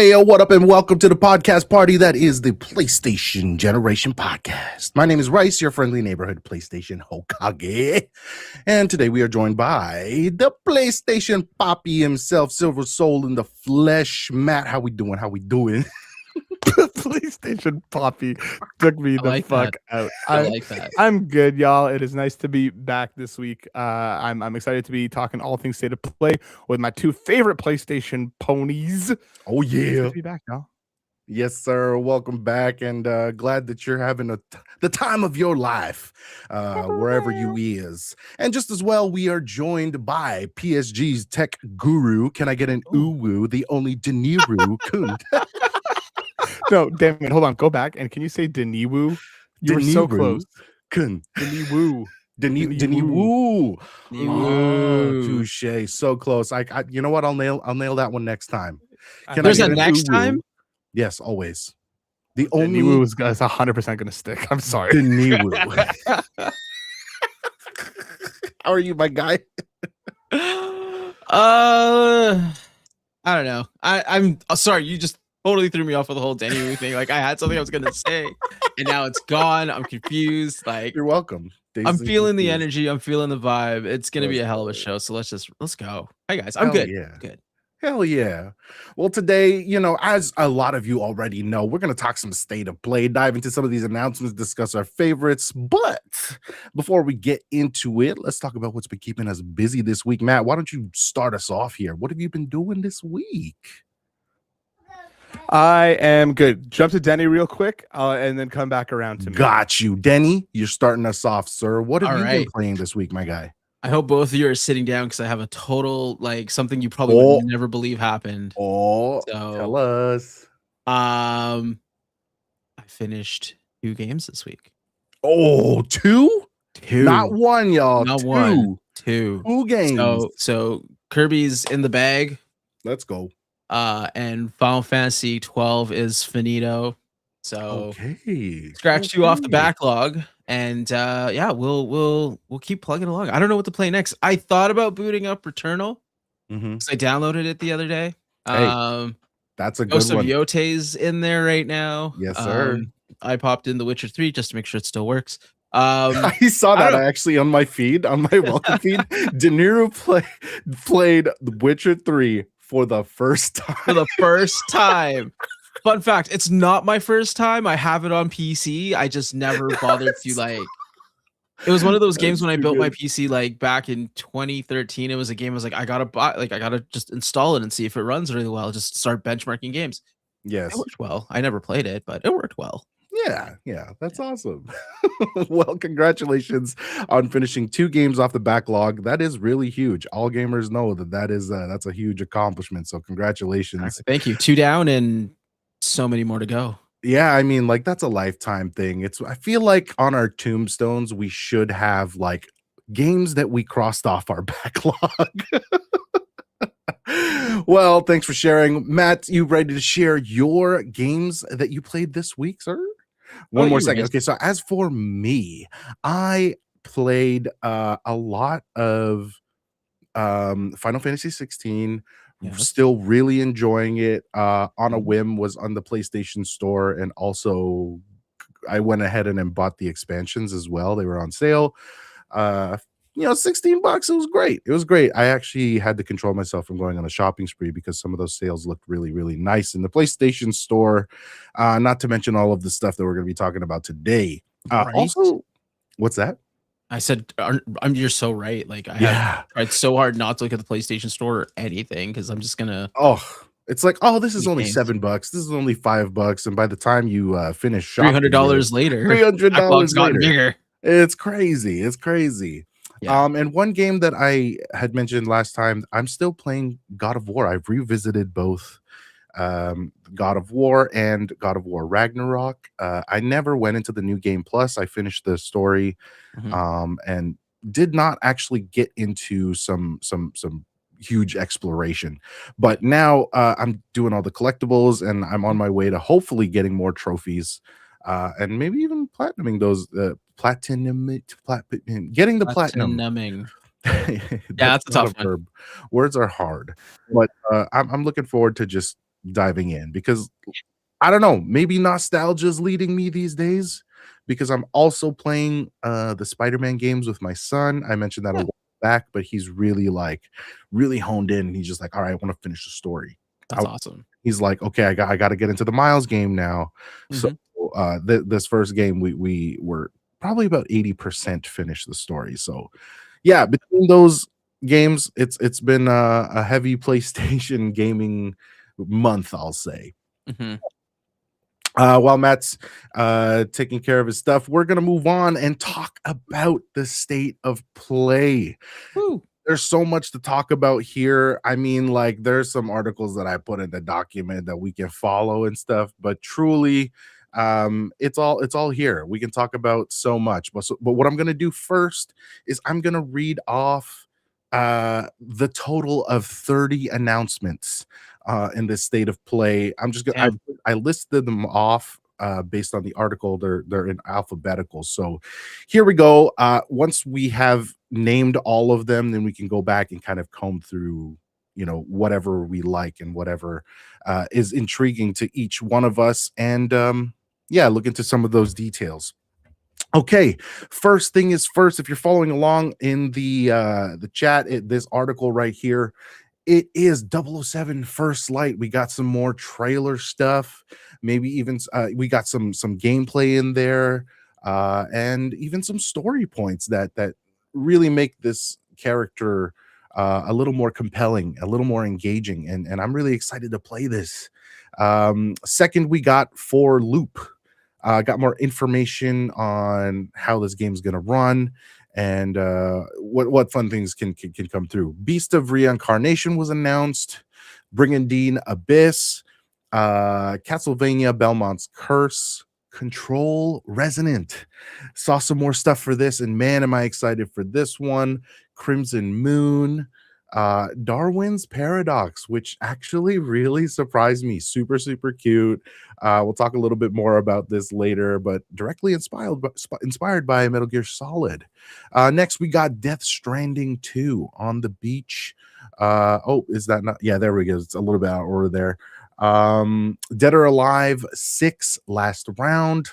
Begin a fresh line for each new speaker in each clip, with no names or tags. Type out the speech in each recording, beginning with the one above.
Hey, yo, what up, and welcome to the podcast party that is the PlayStation Generation Podcast. My name is Rice, your friendly neighborhood PlayStation Hokage. And today we are joined by the PlayStation Poppy himself, Silver Soul in the flesh. Matt, how we doing?
PlayStation Poppy took me the fuck out.
I like that.
I'm good, y'all. It is nice to be back this week. I'm excited to be talking all things state of play with my two favorite PlayStation ponies.
Oh, yeah.
It's good to be back, y'all.
Yes, sir. Welcome back, and glad that you're having the time of your life wherever you is. And just as well, we are joined by PSG's tech guru. Can I get an uwu? The only Deniru Kun.
No, damn it. Hold on. Go back. And can you say Deniwu? You were so close.
Kun.
Deniwu.
Deniwu. Oh, touche. So close. I you know what? I'll nail that one next time.
There's a next time?
Yes, always.
The only Deniwu is 100% gonna stick. I'm sorry.
Deniwu. How are you, my guy?
I don't know. I'm sorry. You just totally threw me off with the whole Deniwu thing. Like I had something I was gonna say, and now it's gone. I'm confused. Like
you're welcome.
I'm feeling the energy. I'm feeling the vibe. It's gonna be a hell of a show. So let's go. Hi guys. I'm good.
Yeah.
Good.
Hell yeah. Well, today, as a lot of you already know, we're going to talk some state of play, dive into some of these announcements, discuss our favorites. But before we get into it, let's talk about what's been keeping us busy this week. Matt, why don't you start us off here? What have you been doing this week?
I am good. Jump to Denny real quick and then come back around to me.
Got you. Denny, you're starting us off, sir. What have you been
right.
playing this week, my guy?
I hope both of you are sitting down because I have a total something you probably would never believe happened.
So tell us.
I finished 2 games this week.
Oh, 2?
2.
Not 1, y'all.
Not
2.
1. 2.
2 games.
So Kirby's in the bag.
Let's go.
And Final Fantasy 12 is finito. So
okay.
Scratched you off the backlog. And we'll keep plugging along. I don't know what to play next. I thought about booting up Returnal because I downloaded it the other day.
Hey, that's a good
Ghost
one.
of Yote's in there right now.
Yes, sir.
I popped in The Witcher 3 just to make sure it still works.
I saw that actually on my feed, on my welcome feed. Deniru played The Witcher 3 for the first time.
For the first time. Fun fact, it's not my first time. I have it on PC. I just never bothered to it was one of those games when I built my PC back in 2013. It was a game I was I gotta just install it and see if it runs really well. Just start benchmarking games.
Yes.
It worked well. I never played it, but it worked well.
Yeah, that's awesome. Well, congratulations on finishing 2 games off the backlog. That is really huge. All gamers know that's a huge accomplishment. So congratulations.
Thank you. 2 down and so many more to go.
Yeah, I mean, that's a lifetime thing. I feel like on our tombstones, we should have games that we crossed off our backlog. Well, thanks for sharing. Matt, you ready to share your games that you played this week, sir? One more second. Okay, so as for me, I played a lot of Final Fantasy 16. Yes. Still really enjoying it. On a whim, was on the PlayStation Store, and also I went ahead and bought the expansions as well. They were on sale. $16. It was great. It was great. I actually had to control myself from going on a shopping spree because some of those sales looked really, really nice in the PlayStation Store. Not to mention all of the stuff that we're going to be talking about today.
Right.
Also, what's that?
I said, you're so right. I have tried so hard not to look at the PlayStation Store or anything because I'm just gonna.
It's this is only $7. This is only $5, and by the time you finish shopping,
$300 later,
$300
gotten bigger.
It's crazy. It's crazy. Yeah. And one game that I had mentioned last time, I'm still playing God of War. I've revisited both God of War and God of War Ragnarok. I never went into the new game plus. I finished the story and did not actually get into some huge exploration, but now I'm doing all the collectibles and I'm on my way to hopefully getting more trophies and maybe even platinuming those getting the platinum.
Yeah, that's a tough one.
Words are hard, but I'm looking forward to just diving in because I don't know, maybe nostalgia is leading me these days because I'm also playing the Spider-Man games with my son. I mentioned that a
Yeah.
while back, but he's really really honed in and he's just like, all right, I want to finish the story.
That's awesome.
He's like, okay, I got to get into the Miles game now. So
Mhm.
this first game, we were probably about 80% finished the story. So yeah, between those games, it's been a heavy PlayStation gaming month, I'll say.
Mhm.
While Matt's taking care of his stuff, we're gonna move on and talk about the state of play.
Woo.
There's so much to talk about here. I mean, like, there's some articles that I put in the document that we can follow and stuff, but truly, it's all here. We can talk about so much. But what I'm gonna do first is I'm gonna read off the total of 30 announcements in this state of play. I'm just gonna
Damn.
I listed them off based on the article. They're in alphabetical. So here we go. Once we have named all of them, then we can go back and kind of comb through, whatever we like and whatever is intriguing to each one of us, and yeah, look into some of those details. Okay, first thing is first. If you're following along in the chat, this article right here, it is 007 First Light. We got some more trailer stuff, maybe even we got some gameplay in there, and even some story points that really make this character a little more compelling, a little more engaging, and I'm really excited to play this. Second, we got For Loop. Got more information on how this game's going to run and what fun things can come through. Beast of Reincarnation was announced. Brigandine Abyss, Castlevania Belmont's Curse, Control Resonant. Saw some more stuff for this, and man, am I excited for this one. Crimson Moon, Darwin's Paradox, which actually really surprised me. Super, super cute. We'll talk a little bit more about this later, but directly inspired by Metal Gear Solid. Next, we got Death Stranding 2 on the beach. Oh, is that not? Yeah, there we go. It's a little bit out of order there. Dead or Alive 6 last round.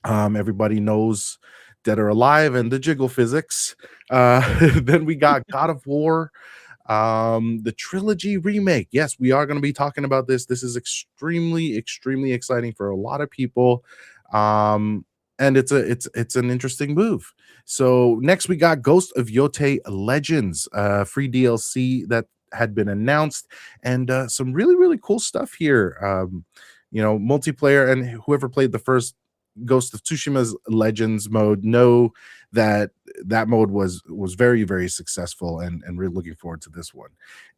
Everybody knows Dead or Alive and the jiggle physics. Then we got God of War, the trilogy remake. Yes, we are going to be talking about this. This is extremely exciting for a lot of people, and it's an interesting move. So next we got Ghost of Yote Legends, free DLC that had been announced, and some really cool stuff here. Multiplayer, and whoever played the first Ghost of Tsushima's Legends mode know that mode was very successful, and really looking forward to this one.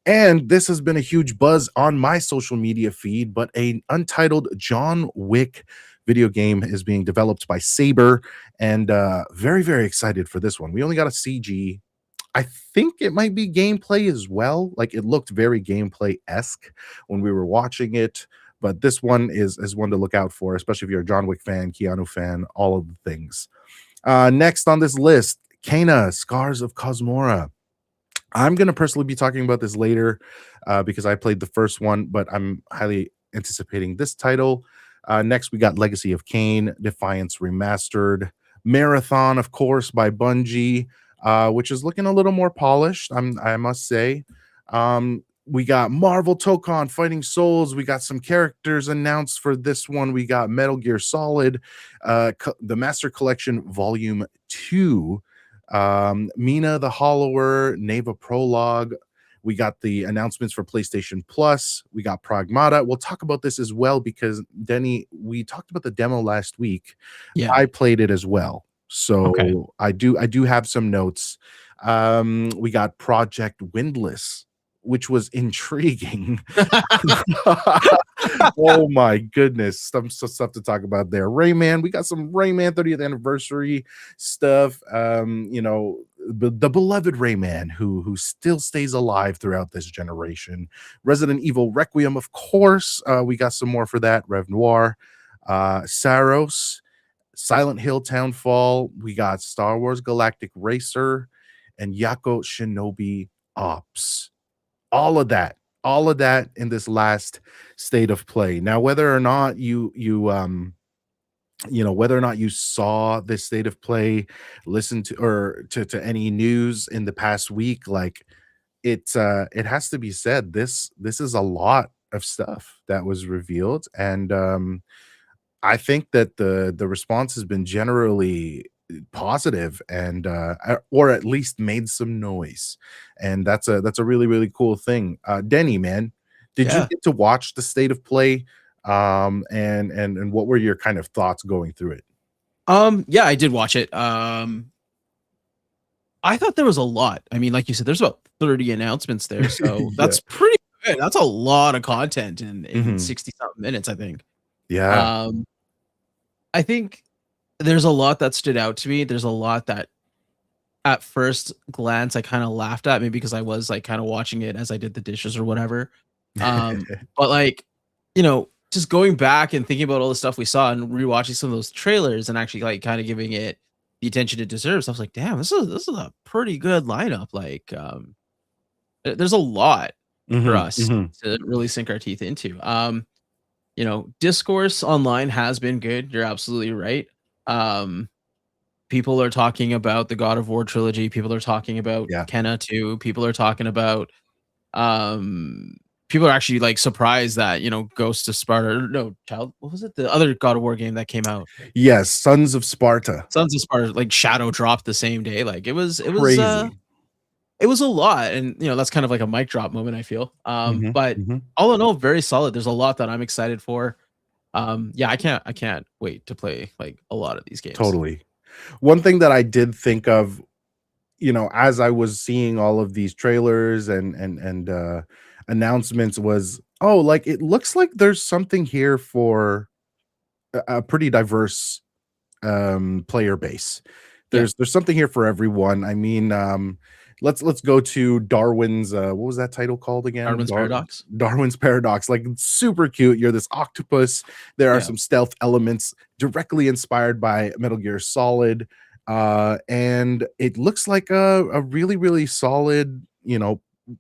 And this has been a huge buzz on my social media feed, but an untitled John Wick video game is being developed by Saber, and very excited for this one. We only got a CG. I think it might be gameplay as well. Like, it looked very gameplay-esque when we were watching it. But this one is one to look out for, especially if you're a John Wick fan, Keanu fan, all of the things. Next on this list, Kena, Scars of Cosmora. I'm going to personally be talking about this later because I played the first one, but I'm highly anticipating this title. Next, we got Legacy of Kain, Defiance Remastered, Marathon, of course, by Bungie, which is looking a little more polished, I must say. We got Marvel Tokon Fighting Souls. We got some characters announced for this one. We got Metal Gear Solid, the Master Collection Volume 2, Mina the Hollower, Neva Prologue. We got the announcements for PlayStation Plus. We got Pragmata. We'll talk about this as well because, Denny, we talked about the demo last week.
Yeah.
I played it as well. So
Okay.
I do have some notes. We got Project Windless, which was intriguing. Oh my goodness, some stuff to talk about there. Rayman, we got some Rayman 30th anniversary stuff. The beloved Rayman who still stays alive throughout this generation. Resident Evil Requiem, of course. We got some more for that. Rev Noir, Saros, Silent Hill Townfall. We got Star Wars Galactic Racer and Yako Shinobi Ops. All of that all of that in this last state of play. Now, whether or not whether or not you saw this state of play, listened to or to any news in the past week, like it has to be said, this is a lot of stuff that was revealed, and I think that the response has been generally positive, and or at least made some noise, and that's a really really cool thing. Denny, man, did you
Yeah.
get to watch the state of play? And what were your kind of thoughts going through it?
Yeah, I did watch it. I thought there was a lot. I mean, like you said, there's about 30 announcements there, so
Yeah.
that's pretty good. That's a lot of content in
Mhm.
60 something minutes, I think.
Yeah.
I think there's a lot that stood out to me. There's a lot that at first glance I kind of laughed at, maybe because I was like kind of watching it as I did the dishes or whatever. But like, just going back and thinking about all the stuff we saw and rewatching some of those trailers and actually like kind of giving it the attention it deserves, I was like, damn, this is a pretty good lineup. Like, there's a lot for
Mhm,
us
mhm.
to really sink our teeth into. Discourse online has been good. You're absolutely right. Um, People are talking about the God of War trilogy. People are talking about
Yeah.
Kenna 2. People are talking about um people are actually like surprised that, Ghost of Sparta, or no, what was it? The other God of War game that came out.
Yes, Sons of Sparta.
Sons of Sparta, like Shadow dropped the same day. Like
Crazy.
it was a lot. And that's kind of like a mic drop moment, I feel.
Mhm,
But
mhm.
all in all, very solid. There's a lot that I'm excited for. Yeah, I can't wait to play like a lot of these games.
Totally. One thing that I did think of, as I was seeing all of these trailers and announcements was, oh, like it looks like there's something here for a pretty diverse player base.
Yeah.
There's something here for everyone. I mean, let's go to Darwin's what was that title called again?
Darwin's Paradox.
Darwin's Paradox. Like super cute. You're this octopus. There are
Yeah.
some stealth elements directly inspired by Metal Gear Solid. And it looks like a really, really solid,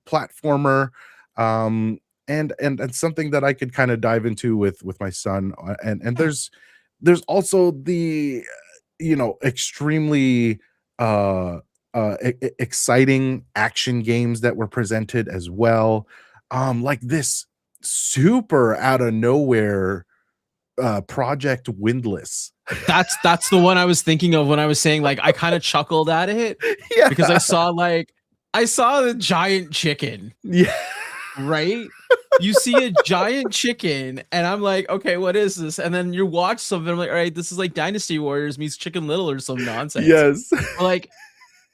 platformer. And something that I could kind of dive into with my son. And there's also the extremely exciting action games that were presented as well, like this super out of nowhere Project Windless.
That's the one I was thinking of when I was saying like I kind of chuckled at it
Yeah,
because I saw the giant chicken,
yeah.
right? You see a giant chicken, and I'm like, okay, what is this? And then you watch something, I'm like, all right, this is like Dynasty Warriors meets Chicken Little or some nonsense.
Yes.
But, like,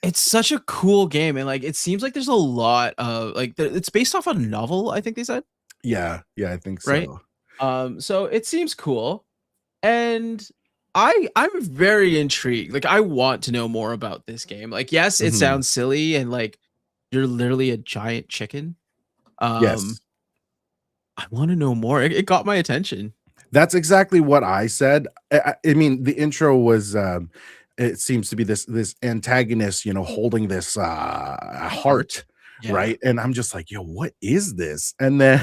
it's such a cool game, and like it seems like there's a lot of like it's based off a novel, I think they said,
Yeah, I think
right?
so.
So it seems cool, and I'm very intrigued. Like, I want to know more about this game. Like, yes, it
Mhm.
sounds silly, and like you're literally a giant chicken.
Yes.
I want to know more. It got my attention.
That's exactly what I said. I mean, the intro was it seems to be this antagonist, holding this heart,
Yeah.
right? And I'm just like, yo, what is this? And then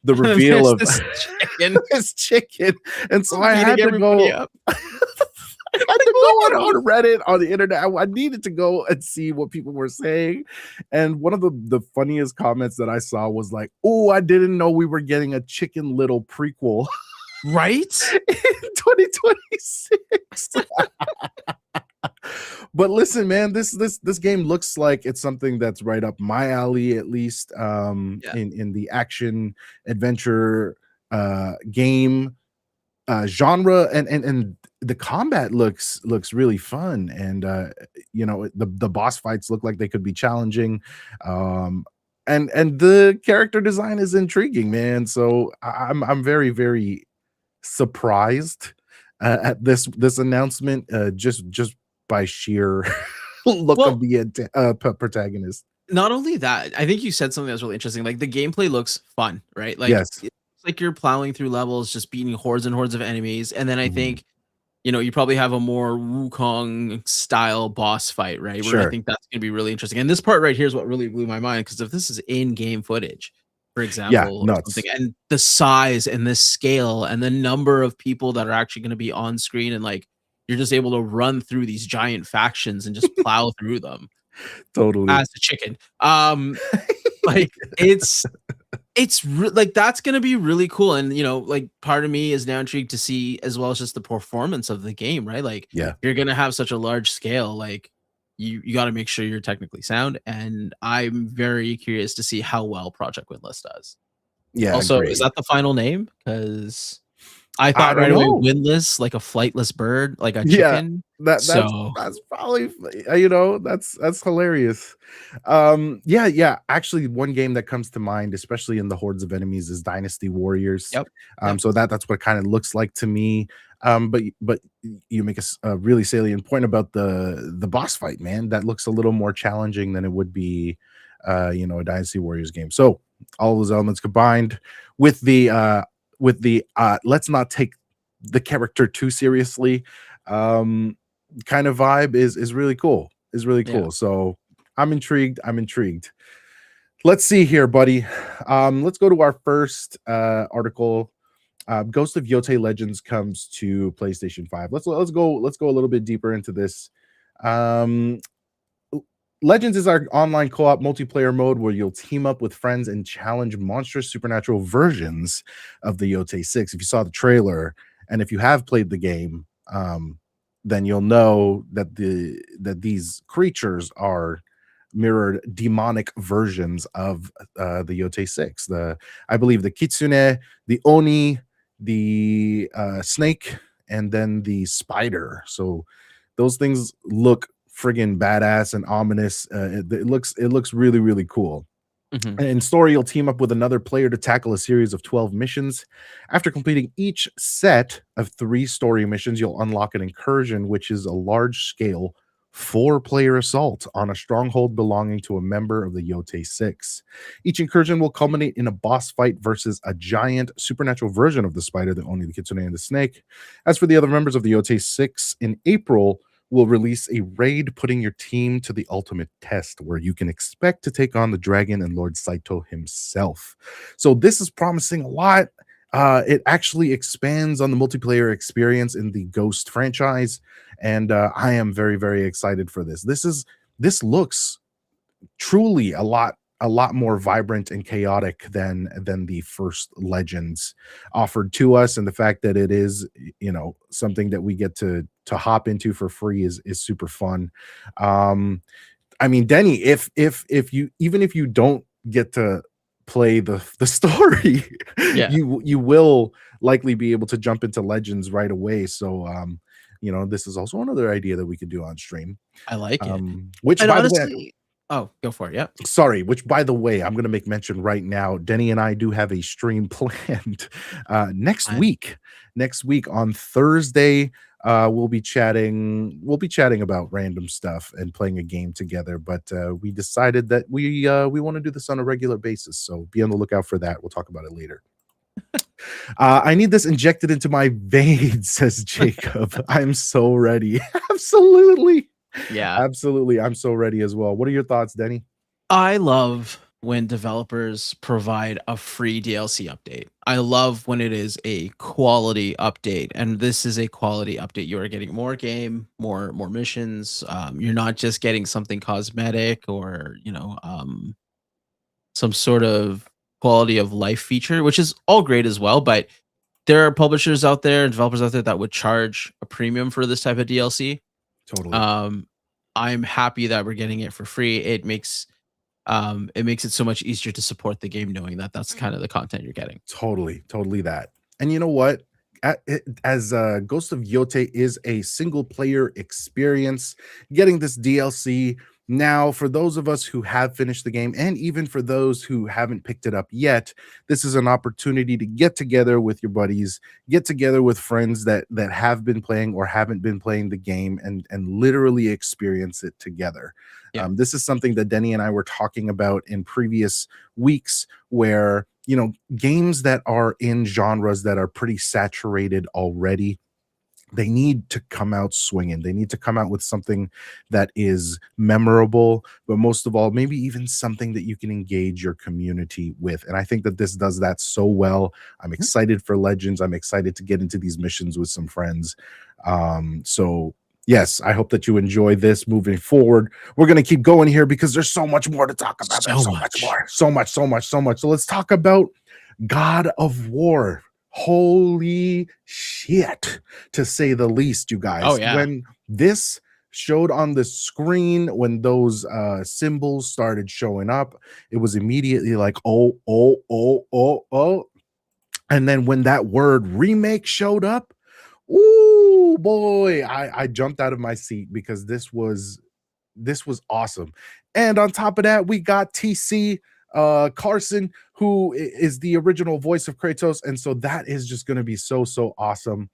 the
And
reveal of
there's this chicken
this chicken. And so I
beating
had to
everybody
go.
up.
I had to go on Reddit, on the internet. I needed to go and see what people were saying. And one of the funniest comments that I saw was like, oh, I didn't know we were getting a Chicken Little prequel
Right?
in 2026. But listen, man, this game looks like it's something that's right up my alley, at least
Yeah.
in the action adventure game genre, and the combat looks really fun, and the boss fights look like they could be challenging, and the character design is intriguing, man. So I'm very very surprised at this announcement, just by sheer look
Well,
of the protagonist.
not only that, I think you said something that's really interesting. Like, the gameplay looks fun, right? Like,
Yes.
it's like you're plowing through levels, just beating hordes and hordes of enemies. And then I
Mhm.
think, you probably have a more Wukong style boss fight, right? Where I
Sure.
think that's going to be really interesting. And this part right here is what really blew my mind, because if this is in-game footage, for
Yeah,
example, or
nuts.
something, and the size and the scale and the number of people that are actually going to be on screen, and like you're just able to run through these giant factions and just plow through them
Totally.
as a chicken. Like like that's gonna be really cool, and like part of me is now intrigued to see as well as just the performance of the game, right? Like
Yeah.
you're gonna have such a large scale, like you got to make sure you're technically sound, and I'm very curious to see how well Project Windless does.
Yeah,
Also, is
agree.
that the final name? Because I
I
thought
don't
right away
know.
windless, like a flightless bird, like a
Yeah,
chicken.
that's
So
that's probably that's hilarious. Yeah. Actually, one game that comes to mind, especially in the hordes of enemies, is Dynasty Warriors.
yep, yep.
So that's what it kind of looks like to me. But you make a really salient point about the boss fight, man. That looks a little more challenging than it would be, a Dynasty Warriors game. So all those elements combined with the let's not take the character too seriously kind of vibe is really cool. Is really
Yeah.
cool. So I'm intrigued. Let's see here, buddy. Let's go to our first article. Ghost of Yotei Legends comes to PlayStation 5. Let's go a little bit deeper into this. Um, Legends is our online co-op multiplayer mode where you'll team up with friends and challenge monstrous supernatural versions of the Yotei 6. If you saw the trailer and if you have played the game, then you'll know that these creatures are mirrored demonic versions of the Yotei 6. I believe the Kitsune, the Oni, the snake, and then the spider. So those things look friggin' badass and ominous. It looks really, really cool.
Mhm.
And in story, you'll team up with another player to tackle a series of 12 missions. After completing each set of 3 story missions, you'll unlock an incursion, which is a large scale 4-player assault on a stronghold belonging to a member of the Yotei 6. Each incursion will culminate in a boss fight versus a giant supernatural version of the spider, the Oni, the Kitsune, and the snake. As for the other members of the Yotei 6, in April, will release a raid putting your team to the ultimate test where you can expect to take on the dragon and Lord Saito himself. So this is promising a lot. It actually expands on the multiplayer experience in the Ghost franchise, and I am very, very excited for this. This looks truly a lot more vibrant and chaotic than the first Legends offered to us, and the fact that it is something that we get to hop into for free is super fun. I mean, Denny, if you even if you don't get to play the story,
Yeah,
you will likely be able to jump into Legends right away. So this is also another idea that we could do on stream.
I like it.
Which
And
by the way,
honestly, oh, go for it. Yeah.
sorry, which by the way, I'm going to make mention right now. Denny and I do have a stream planned next
Fine.
week. Next week on Thursday, we'll be chatting. We'll be chatting about random stuff and playing a game together. But we decided that we want to do this on a regular basis. So be on the lookout for that. We'll talk about it later. I need this injected into my veins, says Jacob. I'm so ready. Absolutely.
Yeah.
Absolutely. I'm so ready as well. What are your thoughts, Denny?
I love when developers provide a free DLC update. I love when it is a quality update, and this is a quality update. You are getting more game, more missions. You're not just getting something cosmetic or some sort of quality of life feature, which is all great as well. But there are publishers out there and developers out there that would charge a premium for this type of DLC.
Totally.
I'm happy that we're getting it for free. It makes it so much easier to support the game knowing that that's kind of the content you're getting.
Totally that. And you know what? As Ghost of Yotei is a single player experience, getting this DLC now, for those of us who have finished the game, and even for those who haven't picked it up yet, this is an opportunity to get together with your buddies, get together with friends that have been playing or haven't been playing the game, and literally experience it together.
Yeah.
This is something that Denny and I were talking about in previous weeks, where games that are in genres that are pretty saturated already, they need to come out swinging. They need to come out with something that is memorable, but most of all, maybe even something that you can engage your community with. And I think that this does that so well. I'm excited for Legends. I'm excited to get into these missions with some friends. So yes, I hope that you enjoy this moving forward. We're going to keep going here because there's so much more to talk about. There's so much more. So much. So let's talk about God of War. Holy shit, to say the least, you guys.
Oh, yeah.
When this showed on the screen, when those symbols started showing up, it was immediately like, oh. And then when that word remake showed up, ooh boy, I jumped out of my seat because this was awesome. And on top of that, we got TC Carson, who is the original voice of Kratos, and so that is just going to be so awesome.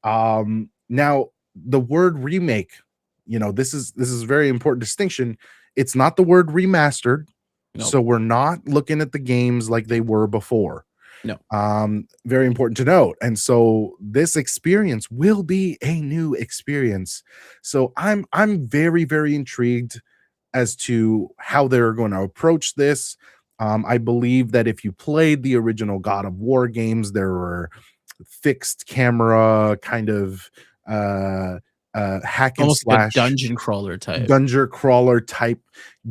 Now the word remake, this is a very important distinction. It's not the word remastered. Nope. So we're not looking at the games like they were before.
No.
Very important to note. And so this experience will be a new experience. So I'm very intrigued as to how they're going to approach this. I believe that if you played the original God of War games, there were fixed camera kind of hack and
almost
slash,
like a dungeon crawler
type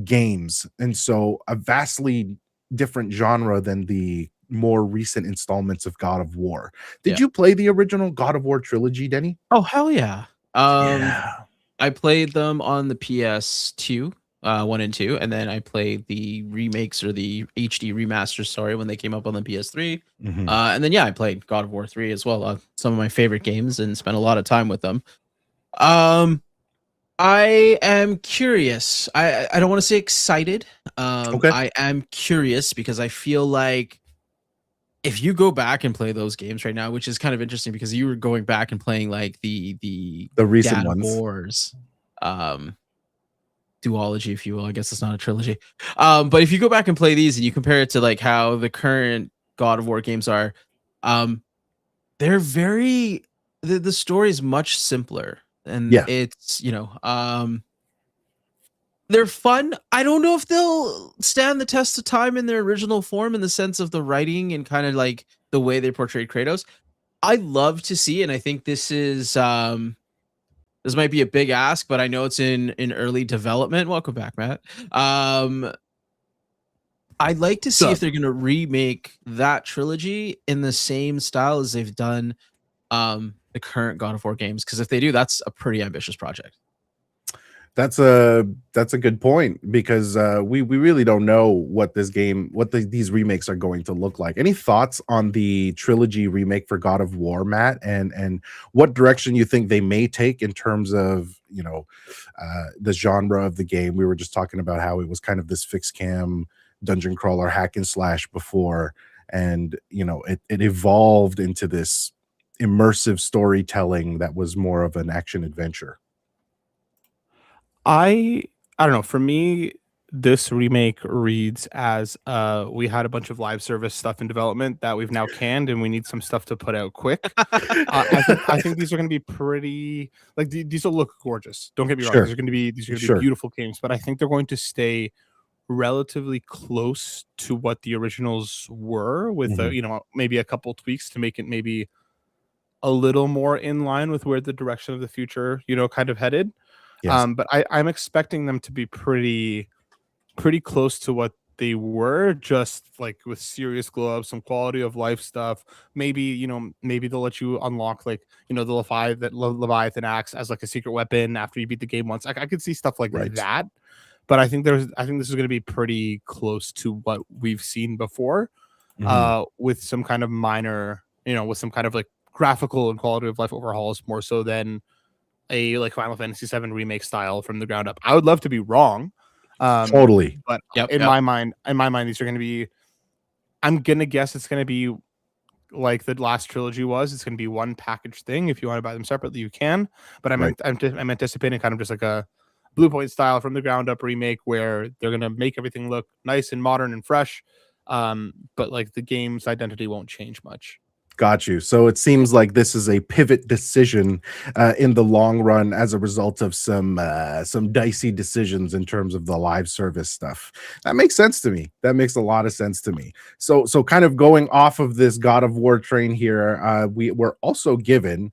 games, and so a vastly different genre than the more recent installments of God of War. Did you play the original God of War trilogy, Denny?
Oh hell yeah!
Yeah.
I played them on the PS2. 1 and 2, and then I played the remakes or the HD remasters, sorry, when they came up on the PS3. And then I played God of War 3 as well. Some of my favorite games, and spent a lot of time with them. I am curious. I don't want to say excited.
Okay.
I am curious because I feel like if you go back and play those games right now, which is kind of interesting because you were going back and playing like the
recent
God of
ones.
Wars, duology, if you will. I guess it's not a trilogy. But if you go back and play these and you compare it to like how the current God of War games are, they're very the story is much simpler, and it's they're fun. I don't know if they'll stand the test of time in their original form in the sense of the writing and kind of like the way they portrayed Kratos. I love to see, and I think this is this might be a big ask, but I know it's in early development. Welcome back, Matt. I'd like to see if they're going to remake that trilogy in the same style as they've done the current God of War games, because if they do, that's a pretty ambitious project.
That's a good point, because we really don't know what these remakes are going to look like. Any thoughts on the trilogy remake for God of War, Matt, and what direction you think they may take in terms of the genre of the game? We were just talking about how it was kind of this fixed cam dungeon crawler hack and slash before, and it evolved into this immersive storytelling that was more of an action adventure.
I don't know. For me, this remake reads as we had a bunch of live service stuff in development that we've now canned, and we need some stuff to put out quick. I think these are going to be pretty, like, these will look gorgeous. Don't get me wrong. These are going to be beautiful games, but I think they're going to stay relatively close to what the originals were, with maybe a couple tweaks to make it maybe a little more in line with where the direction of the future kind of headed. Yes. But I'm expecting them to be pretty close to what they were, just like with serious gloves, some quality of life stuff. Maybe they'll let you unlock like the Leviathan axe as like a secret weapon after you beat the game once. I could see stuff like that, but I think this is going to be pretty close to what we've seen before, with some kind of minor, with some kind of like graphical and quality of life overhauls, more so than a like Final Fantasy VII remake style from the ground up. I would love to be wrong,
totally,
but in my mind, these are going to be. I'm gonna guess it's going to be like the last trilogy was. It's going to be one package thing. If you want to buy them separately, you can. But I'm anticipating kind of just like a Blue Point style from the ground up remake, where they're going to make everything look nice and modern and fresh, but like the game's identity won't change much.
Got you. So it seems like this is a pivot decision in the long run as a result of some dicey decisions in terms of the live service stuff. That makes sense to me. That makes a lot of sense to me. So kind of going off of this God of War train here, we were also given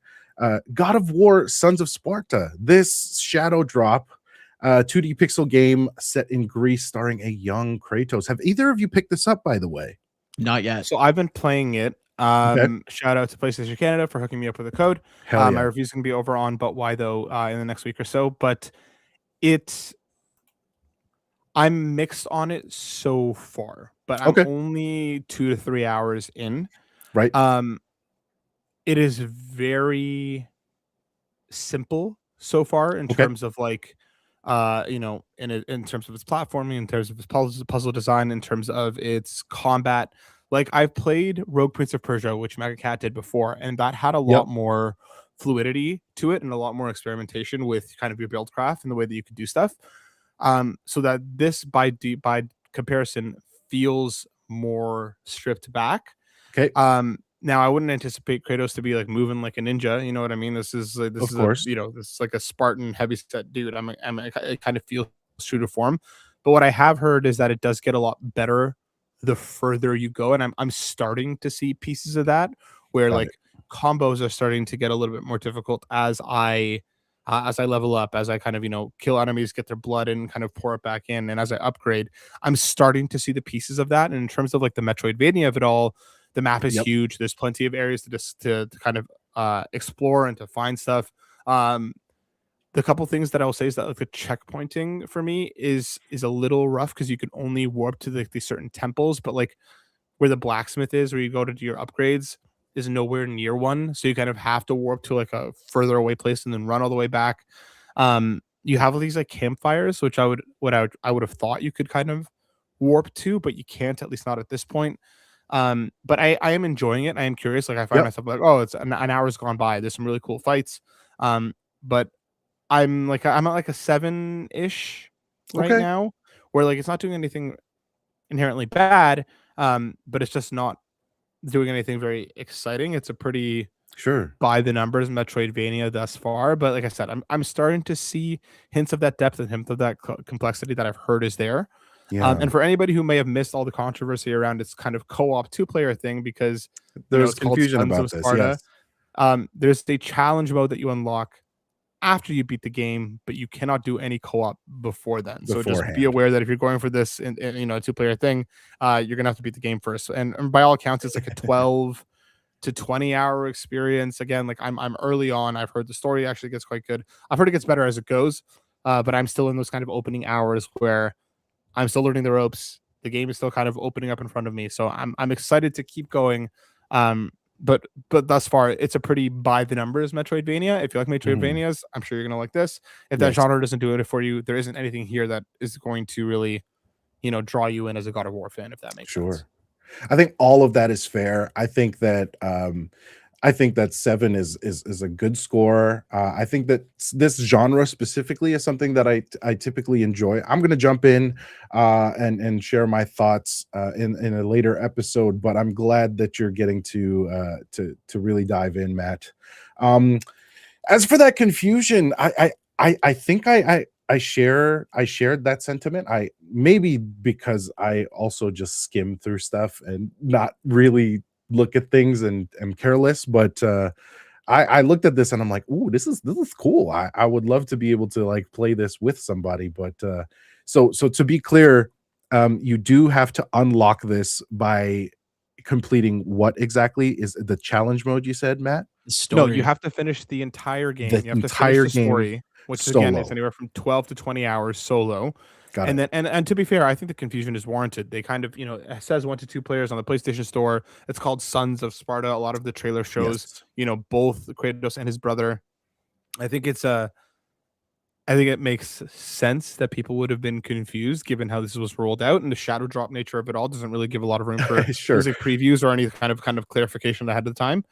God of War: Sons of Sparta. This shadow drop 2D pixel game set in Greece starring a young Kratos. Have either of you picked this up, by the way?
Not yet.
So I've been playing it.
Okay.
Shout out to PlayStation Canada for hooking me up with a code.
Hell yeah.
My review's gonna be over on But Why Though in the next week or so. But it's I'm mixed on it so far, but I'm
Okay.
only 2 to 3 hours in.
Right.
It is very simple so far in
Okay.
terms of like in terms of its platforming, in terms of its puzzle design, in terms of its combat. Like I've played Rogue Prince of Persia, which Mega Cat did before, and that had a
Yep.
lot more fluidity to it and a lot more experimentation with kind of your build craft and the way that you could do stuff. So that this by comparison feels more stripped back.
Okay.
Now I wouldn't anticipate Kratos to be like moving like a ninja. You know what I mean? This is
Of course.
this is like a Spartan heavyset dude. It kind of feels true to form. But what I have heard is that it does get a lot better the further you go, and I'm starting to see pieces of that where
Got
like combos are starting to get a little bit more difficult as I level up, as I kind of kill enemies, get their blood and kind of pour it back in, and as I upgrade, I'm starting to see the pieces of that. And in terms of like the Metroidvania of it all, the map is
Yep.
huge. There's plenty of areas to kind of explore and to find stuff. The couple things that I will say is that like the checkpointing for me is a little rough because you can only warp to these certain temples, but like where the blacksmith is, where you go to do your upgrades, is nowhere near one. So you kind of have to warp to like a further away place and then run all the way back. You have all these like campfires, which I would have thought you could kind of warp to, but you can't, at least not at this point. But I am enjoying it. I am curious. Like I find
Yep.
myself like, oh, it's an hour's gone by. There's some really cool fights. But I'm at like a 7-ish right
Okay.
now, where like it's not doing anything inherently bad, but it's just not doing anything very exciting. It's a pretty
Sure.
by the numbers Metroidvania thus far. But like I said, I'm starting to see hints of that depth and hints of that complexity that I've heard is there.
Yeah.
And for anybody who may have missed all the controversy around its kind of co-op 2-player thing, because
There's
it's called
confusion
Sons
about
of
this.
Sparta,
Yes.
there's a challenge mode that you unlock after you beat the game, but you cannot do any co-op before then. So just be
Beforehand.
aware that if you're going for this in a 2-player thing, you're gonna have to beat the game first. And by all accounts, it's like a 12 to 20 hour experience. Again, like I'm early on. I've heard the story actually gets quite good. I've heard it gets better as it goes, but I'm still in those kind of opening hours where I'm still learning the ropes. The game is still kind of opening up in front of me, so I'm excited to keep going. But thus far, it's a pretty by the numbers Metroidvania. If you like Metroidvanias, I'm sure you're gonna like this. If that
Yes.
genre doesn't do it for you, there isn't anything here that is going to really, draw you in as a God of War fan, if that makes sense.
Sure. I think all of that is fair. I think that 7 is a good score. I think that this genre specifically is something that I typically enjoy. I'm gonna jump in and share my thoughts in a later episode, but I'm glad that you're getting to really dive in, Matt. As for that confusion, I think I shared that sentiment. I maybe because I also just skim through stuff and not really look at things and am careless, but I looked at this and I'm like, ooh, this is cool. I would love to be able to like play this with somebody. But so to be clear, you do have to unlock this by completing what exactly is the challenge mode you said, Matt?
No, you have to finish the entire game.
The
You have to
entire
finish the
game
story, which again is
solo.
anywhere from 12 to 20 hours solo.
Got
And
it.
then and to be fair, I think the confusion is warranted. They kind of, it says 1 to 2 players on the PlayStation Store. It's called Sons of Sparta. A lot of the trailer shows,
Yes.
Both Kratos and his brother. I think it makes sense that people would have been confused given how this was rolled out, and the shadow drop nature of it all doesn't really give a lot of room for
Sure.
music previews or any kind of clarification ahead of the time.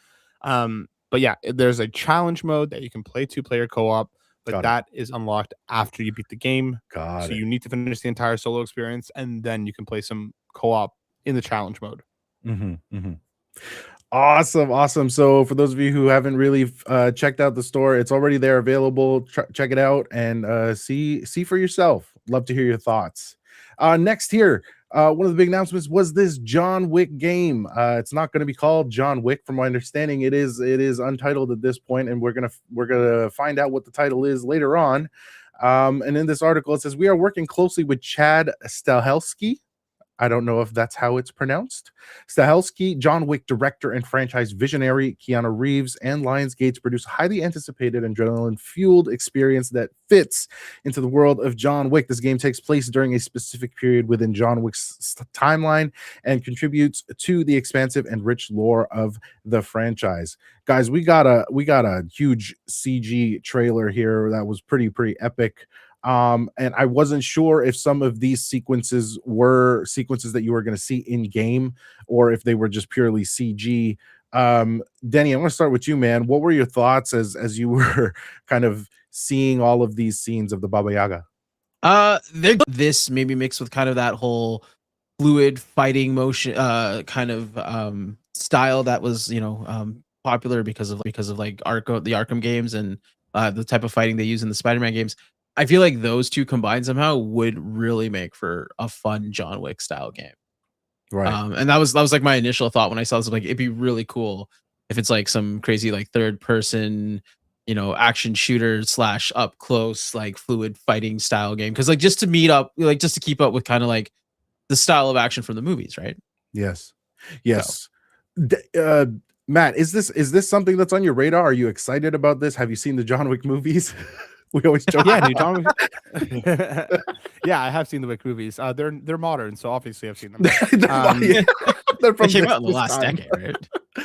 But yeah, there's a challenge mode that you can play 2-player co-op, but
Got it.
that is unlocked after you beat the game.
Got
So
it.
you need to finish the entire solo experience, and then you can play some co-op in the challenge mode.
Mhm, mhm. Awesome. So for those of you who haven't really checked out the store, it's already there available. Check it out and see for yourself. Love to hear your thoughts. Next here, one of the big announcements was this John Wick game. It's not going to be called John Wick, from my understanding. It is untitled at this point, and we're gonna find out what the title is later on. And in this article, it says we are working closely with Chad Stahelski. I don't know if that's how it's pronounced. Stahelski, John Wick director and franchise visionary, Keanu Reeves, and Lionsgate's produce a highly anticipated adrenaline-fueled experience that fits into the world of John Wick. This game takes place during a specific period within John Wick's timeline and contributes to the expansive and rich lore of the franchise. Guys, we got a huge CG trailer here that was pretty epic. And I wasn't sure if some of these sequences were sequences that you were going to see in game or if they were just purely CG. Denny, I'm going to start with you, man. What were your thoughts as you were kind of seeing all of these scenes of the Baba Yaga?
This maybe mixed with kind of that whole fluid fighting motion kind of style that was popular because of like the Arkham games and the type of fighting they use in the Spider-Man games. I feel like those two combined somehow would really make for a fun John Wick style game.
Right.
And that was like my initial thought when I saw this. Like, it'd be really cool if it's like some crazy like third person, action shooter / up close like fluid fighting style game. Because like just to keep up with kind of like the style of action from the movies, right?
Yes. So. Matt, is this something that's on your radar? Are you excited about this? Have you seen the John Wick movies? We always joke.
Yeah, dude, John Wick. Yeah, I have seen the Wick movies. They're modern, so obviously I've seen them.
They're from came out in the last decade, right?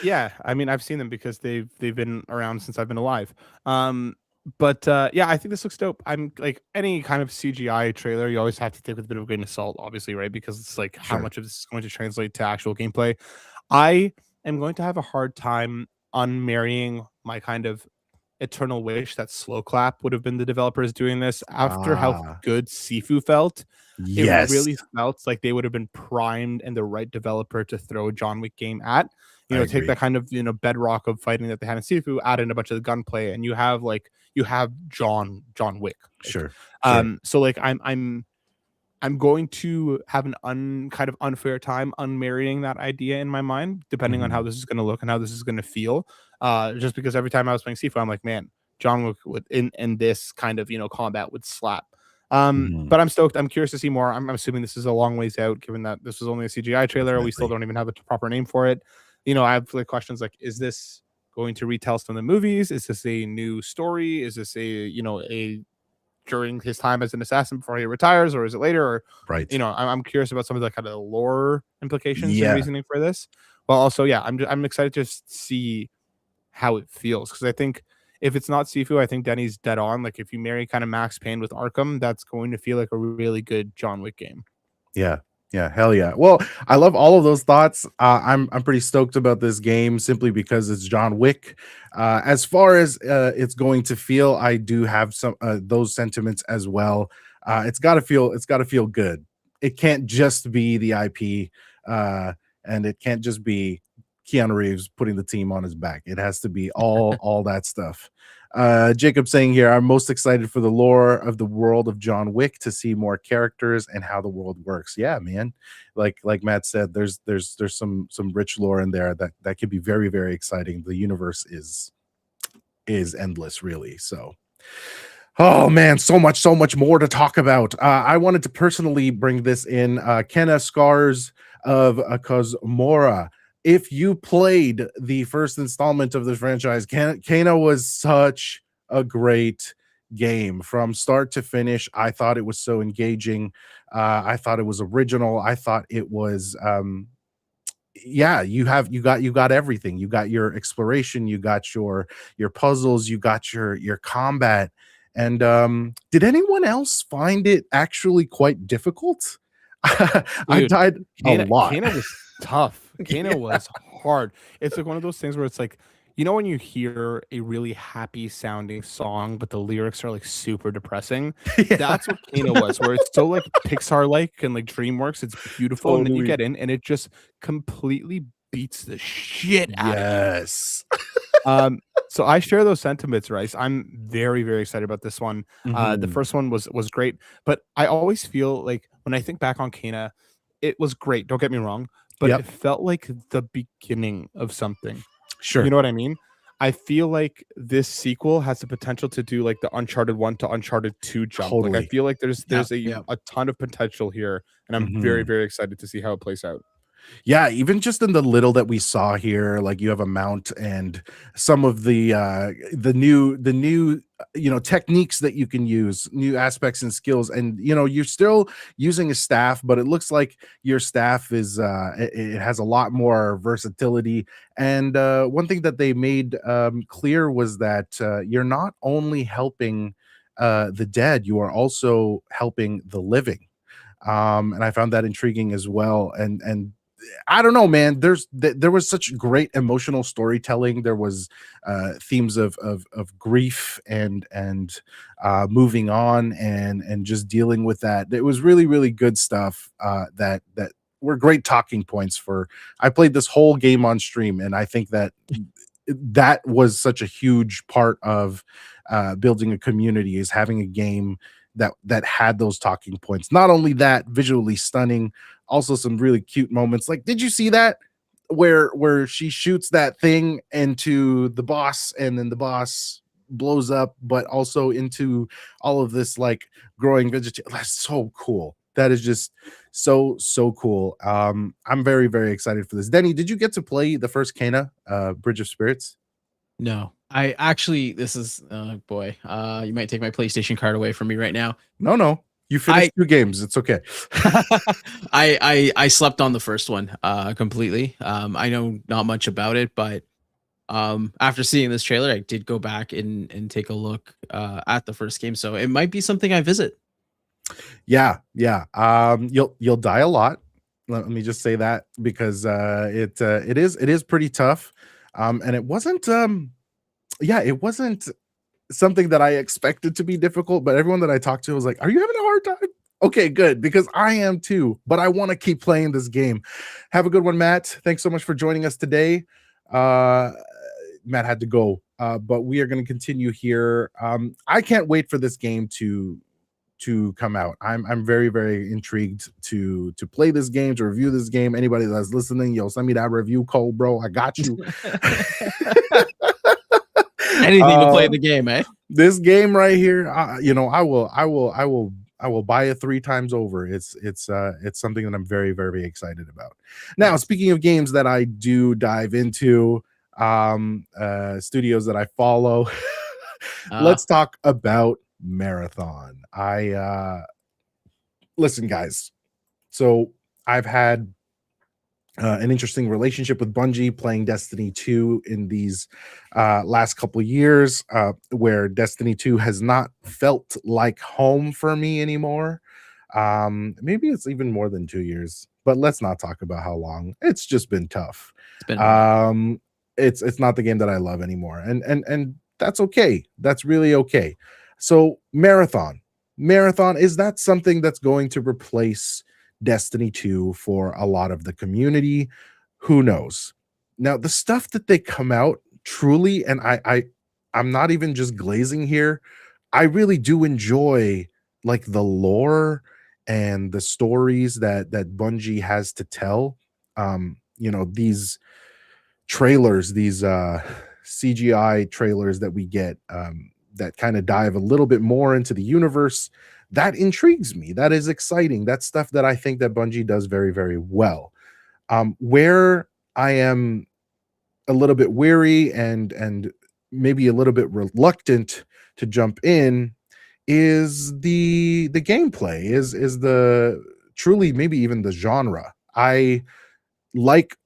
Yeah, I mean I've seen them because they've been around since I've been alive. But yeah, I think this looks dope. I'm like any kind of CGI trailer, you always have to take with a bit of a grain of salt, obviously, right? Because it's like how much of this is going to translate to actual gameplay. I am going to have a hard time unmarrying my kind of eternal wish that Slow Clap would have been the developers doing this after how good Sifu felt.
Yes.
It really felt like they would have been primed and the right developer to throw a John Wick game at. Take that kind of bedrock of fighting that they had in Sifu, add in a bunch of the gunplay, and you have John Wick.
Sure.
So like I'm going to have an kind of unfair time unmarrying that idea in my mind, depending on how this is going to look and how this is going to feel. Just because every time I was playing Sifu, I'm like, man, John Wick would in this kind of combat would slap. But I'm stoked. I'm curious to see more. I'm assuming this is a long ways out, given that this was only a CGI trailer. Definitely. We still don't even have a proper name for it. I have questions like, is this going to retell some of the movies? Is this a new story? Is this a during his time as an assassin before he retires, or is it later? Or
right.
I'm curious about some of the kind of lore implications and reasoning for this. Well, also, yeah, I'm excited to see how it feels, because I think if it's not Sifu, I think Denny's dead on. Like if you marry kind of Max Payne with Arkham, that's going to feel like a really good John Wick game.
Yeah, hell yeah. Well, I love all of those thoughts. I'm pretty stoked about this game simply because it's John Wick. As far as it's going to feel, I do have some those sentiments as well. It's got to feel good. It can't just be the IP, and it can't just be Keanu Reeves putting the team on his back. It has to be all that stuff. Jacob saying here, I'm most excited for the lore of the world of John Wick, to see more characters and how the world works. Yeah, man. Like Matt said, there's some rich lore in there that could be very, very exciting. The universe is endless, really. So, oh man, so much more to talk about. I wanted to personally bring this in. Kenna Scars of Cosmora. If you played the first installment of the franchise, Kena was such a great game from start to finish. I thought it was so engaging. I thought it was original. I thought it was you got everything. You got your exploration, you got your puzzles, you got your combat. And did anyone else find it actually quite difficult? Dude, I died a lot.
Kena was tough. Kena was hard. It's like one of those things where it's like, when you hear a really happy sounding song, but the lyrics are like super depressing. Yeah. That's what Kena was, where it's so like Pixar like and like DreamWorks. It's beautiful. Totally. And then you get in and it just completely beats the shit out of you.
Yes.
So I share those sentiments, Rice. I'm very, very excited about this one. The first one was great, but I always feel like when I think back on Kena, it was great. Don't get me wrong, but
Yep.
it felt like the beginning of something.
Sure.
You know what I mean? I feel like this sequel has the potential to do like the Uncharted 1 to Uncharted 2 jump. Like I
Totally.
feel like there's
Yeah.
a ton of potential here, and I'm very,
Mhm.
very excited to see how it plays out.
Yeah, even just in the little that we saw here, like you have a mount and some of the new techniques that you can use, new aspects and skills, and you're still using a staff, but it looks like your staff is it has a lot more versatility. And one thing that they made clear was that you're not only helping the dead, you are also helping the living. And I found that intriguing as well. And I don't know, man. There was such great emotional storytelling. There was themes of grief and moving on and just dealing with that. It was really really good stuff. That were great talking points for. I played this whole game on stream, and I think that was such a huge part of building a community, is having a game that had those talking points. Not only that, visually stunning, also some really cute moments. Like, did you see that where she shoots that thing into the boss and then the boss blows up, but also into all of this like growing vegetation? That's so cool. That is just so cool. I'm very very excited for this. Denny, did you get to play the first Kena, Bridge of Spirits?
No, I actually, this is, boy, you might take my PlayStation card away from me right now.
No, you finished 2 games. It's okay.
I slept on the first one completely. I know not much about it, but after seeing this trailer, I did go back and take a look at the first game, so it might be something I visit.
Yeah. You'll die a lot. Let me just say that, because it is pretty tough. And it wasn't it wasn't something that I expected to be difficult, but everyone that I talked to was like, "Are you having a hard time?" Okay, good, because I am too, but I want to keep playing this game. Have a good one, Matt. Thanks so much for joining us today. Matt had to go, but we are going to continue here. I can't wait for this game to come out. I'm very very intrigued to play this game, to review this game. Anybody that's listening, yo, send me that review code, bro. I got you.
Anything to play the game, eh?
This game right here, I will buy it 3 times over. It's something that I'm very very excited about. Now, speaking of games that I do dive into, studios that I follow, let's talk about Marathon. Listen, guys. So I've had an interesting relationship with Bungie, playing Destiny 2 in these last couple years, where Destiny 2 has not felt like home for me anymore. Maybe it's even more than 2 years, but let's not talk about how long. It's just been tough.
It's been
It's not the game that I love anymore, and that's okay. That's really okay. So Marathon, is that something that's going to replace Destiny 2 for a lot of the community? Who knows? Now, the stuff that they come out, truly, and I'm not even just glazing here, I really do enjoy like the lore and the stories that Bungie has to tell. These trailers, these CGI trailers that we get, that kind of dive a little bit more into the universe, that intrigues me. That is exciting. That's stuff that I think that Bungie does very very well. Where I am a little bit weary and maybe a little bit reluctant to jump in is the gameplay, is the truly maybe even the genre. I like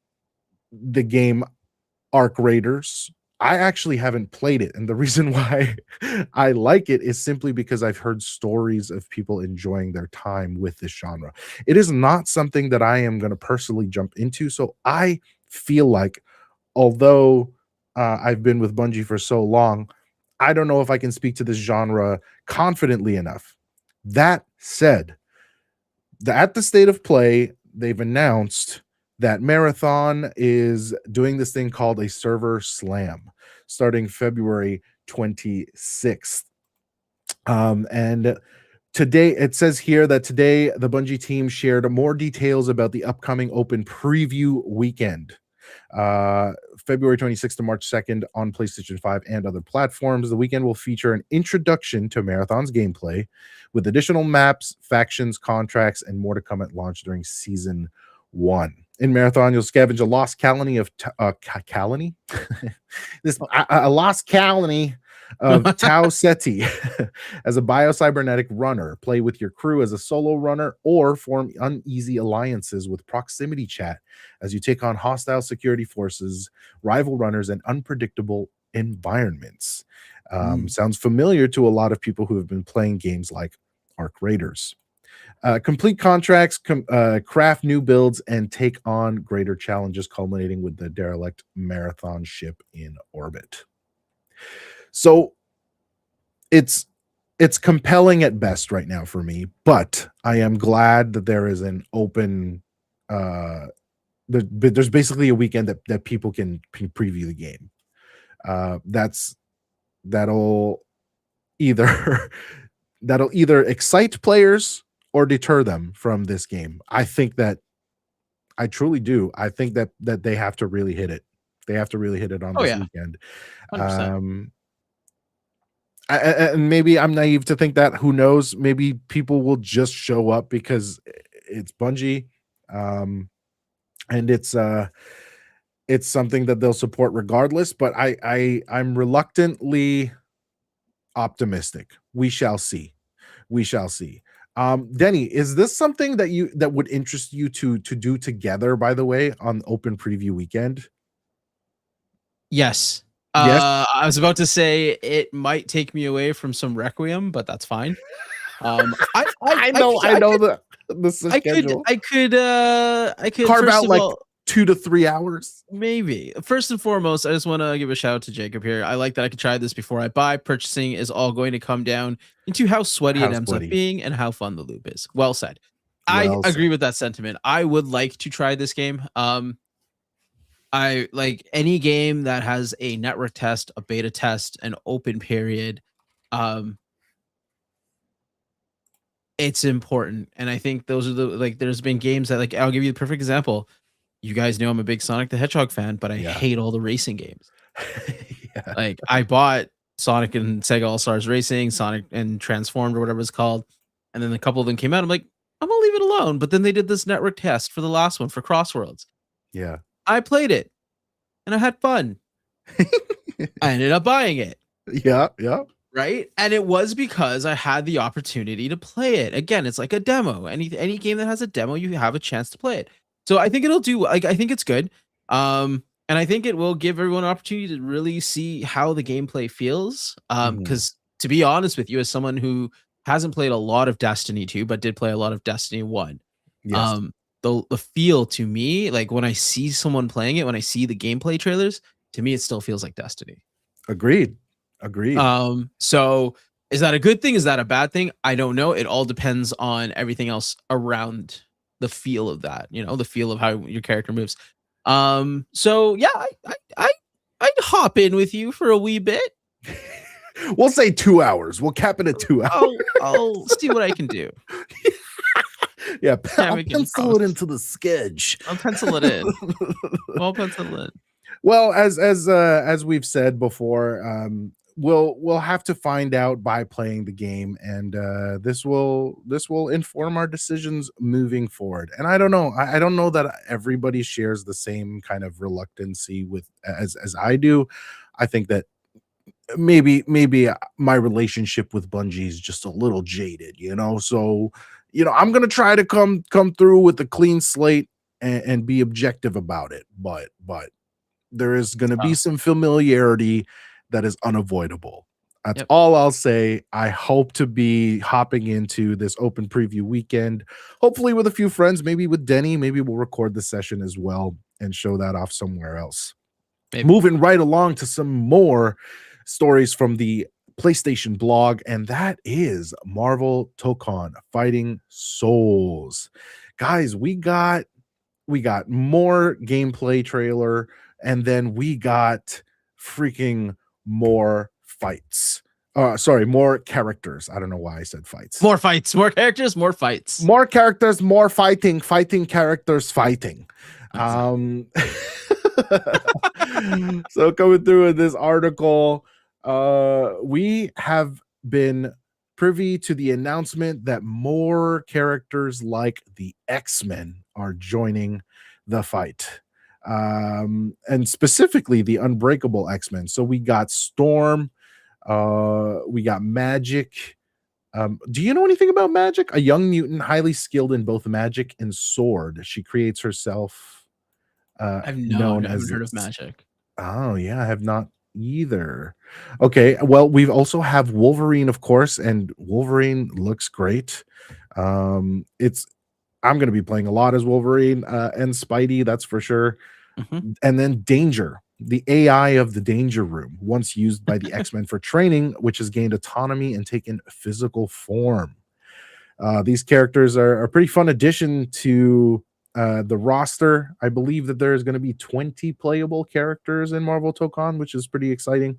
the game Arc Raiders. I actually haven't played it, and the reason why I like it is simply because I've heard stories of people enjoying their time with this genre. It is not something that I am going to personally jump into, so I feel like, although I've been with Bungie for so long, I don't know if I can speak to this genre confidently enough. That said, at the state of play, they've announced that Marathon is doing this thing called a server slam starting February 26th. And today, it says here that today the Bungie team shared more details about the upcoming open preview weekend. February 26th to March 2nd on PlayStation 5 and other platforms. The weekend will feature an introduction to Marathon's gameplay with additional maps, factions, contracts, and more to come at launch during Season 1. In Marathon, you'll scavenge a lost colony of colony? A lost colony of Tau Ceti as a biocybernetic runner. Play with your crew as a solo runner or form uneasy alliances with proximity chat as you take on hostile security forces, rival runners, and unpredictable environments. Sounds familiar to a lot of people who have been playing games like Arc Raiders. Complete contracts, craft new builds, and take on greater challenges, culminating with the derelict Marathon ship in orbit. So it's compelling at best right now for me, but I am glad that there is an open there's basically a weekend that people can preview the game. That'll either excite players or deter them from this game. I truly do. I think that they have to really hit it. They have to really hit it on this weekend.
100%.
And maybe I'm naive to think that. Who knows? Maybe people will just show up because it's Bungie, and it's something that they'll support regardless. But I'm reluctantly optimistic. We shall see. We shall see. Denny, is this something that would interest you to do together? By the way, on open preview weekend.
Yes.
Yes.
I was about to say it might take me away from some Requiem, but that's fine.
I know the schedule.
I could
carve out like 2 to 3 hours.
Maybe. First and foremost, I just want to give a shout out to Jacob here. I like that I could try this before I buy. Purchasing is all going to come down into how sweaty it ends up being and how fun the loop is. Well said. I agree with that sentiment. I would like to try this game. I like any game that has a network test, a beta test, an open period. It's important. And I think those are there's been games that I'll give you the perfect example. You guys know I'm a big Sonic the Hedgehog fan, but I hate all the racing games. Like I bought Sonic and Sega All-Stars Racing, Sonic and Transformed or whatever it's called. And then a couple of them came out. I'm like, I'm gonna leave it alone. But then they did this network test for the last one for Crossworlds.
Yeah.
I played it and I had fun. I ended up buying it.
Yeah.
Right. And it was because I had the opportunity to play it. Again, it's like a demo. Any game that has a demo, you have a chance to play it. So I think it'll do, I think it's good. And I think it will give everyone an opportunity to really see how the gameplay feels. Because to be honest with you, as someone who hasn't played a lot of Destiny 2, but did play a lot of Destiny 1,
yes.
The feel to me, like when I see someone playing it, when I see the gameplay trailers, to me, it still feels like Destiny.
Agreed.
So is that a good thing? Is that a bad thing? I don't know. It all depends on everything else around the feel of that, the feel of how your character moves. So yeah, I'd hop in with you for a wee bit.
We'll say 2 hours. We'll cap it at 2 hours.
I'll see what I can do.
Yeah, I'll pencil it into the sketch.
I'll pencil it in. I'll pencil it in.
Well, as we've said before, we'll have to find out by playing the game, and this will inform our decisions moving forward. And I don't know that everybody shares the same kind of reluctancy as I do. I think that maybe my relationship with Bungie is just a little jaded, so I'm gonna try to come through with a clean slate and be objective about it, but there is going to be some familiarity that is unavoidable. That's all I'll say. I hope to be hopping into this open preview weekend, hopefully with a few friends, maybe with Denny. Maybe we'll record the session as well and show that off somewhere else. Maybe. Moving right along to some more stories from the PlayStation blog, and that is Marvel Tokon Fighting Souls. Guys, we got we got more gameplay trailer, and then we got freaking more fights. Sorry, more characters. I don't know why I said fights.
More fights, more characters, more fights.
More characters, more fighting characters fighting.
Exactly.
So coming through in this article, we have been privy to the announcement that more characters like the X-Men are joining the fight. And specifically the Unbreakable X-Men. So we got Storm, we got Magic. Do you know anything about Magic? A young mutant, highly skilled in both magic and sword. She creates herself.
I haven't heard of Magic.
Oh yeah, I have not either. Okay, well, we also have Wolverine, of course, and Wolverine looks great. I'm going to be playing a lot as Wolverine and Spidey, that's for sure. And then Danger, the AI of the Danger Room, once used by the X-Men for training, which has gained autonomy and taken physical form. These characters are a pretty fun addition to the roster. I believe that there is going to be 20 playable characters in Marvel Tokon, which is pretty exciting.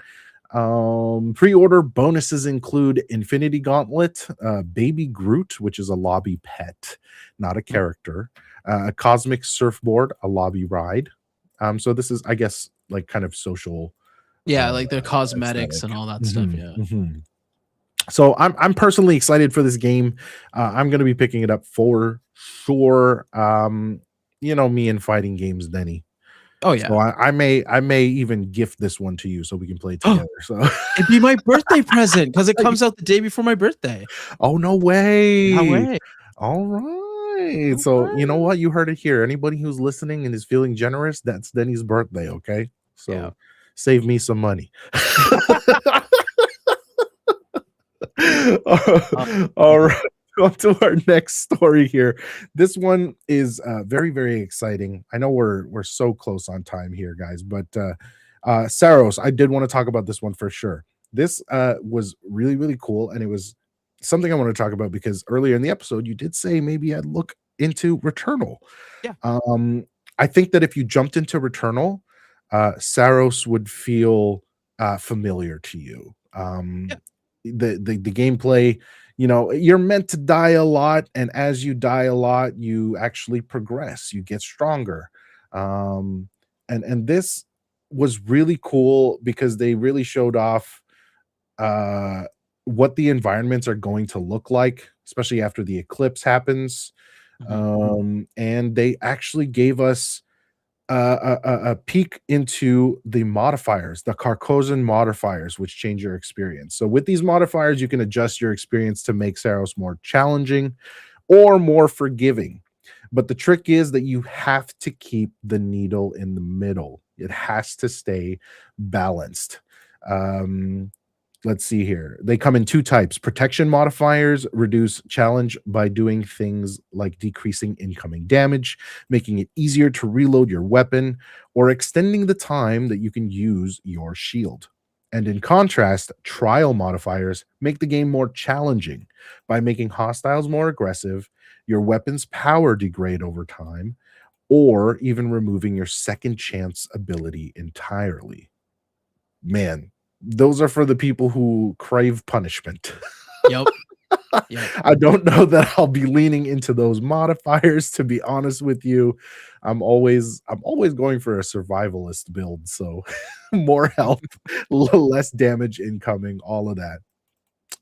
Pre-order bonuses include Infinity Gauntlet, Baby Groot, which is a lobby pet, not a character, a Cosmic Surfboard, a lobby ride. So this is, I guess, like kind of social.
Yeah, like the cosmetics and all that stuff. Yeah.
So I'm personally excited for this game. I'm going to be picking it up for sure. You know me and fighting games, Denny.
Oh yeah.
So I may even gift this one to you so we can play together. So
it'd be my birthday present because it comes out the day before my birthday.
Oh no way!
No way!
All right. So you know what? You heard it here. Anybody who's listening and is feeling generous, that's Denny's birthday. Okay. So save me some money. All right. On to our next story here. This one is very, very exciting. I know we're so close on time here, guys, but Saros, I did want to talk about this one for sure. This was really, really cool, and it was something I want to talk about because earlier in the episode you did say maybe I'd look into Returnal.
Yeah.
I think that if you jumped into Returnal, Saros would feel familiar to you. The gameplay, you know, you're meant to die a lot, and as you die a lot, you actually progress, you get stronger. And this was really cool because they really showed off what the environments are going to look like, especially after the eclipse happens. And they actually gave us a peek into the modifiers, the Carcosan modifiers, which change your experience. So with these modifiers, you can adjust your experience to make Saros more challenging or more forgiving. But the trick is that you have to keep the needle in the middle. It has to stay balanced. Let's see here. They come in two types. Protection modifiers reduce challenge by doing things like decreasing incoming damage, making it easier to reload your weapon, or extending the time that you can use your shield. And in contrast, trial modifiers make the game more challenging by making hostiles more aggressive, your weapon's power degrade over time, or even removing your second chance ability entirely. Man, those are for the people who crave punishment.
Yep.
I don't know that I'll be leaning into those modifiers, to be honest with you. I'm always going for a survivalist build, so more health, less damage incoming, all of that.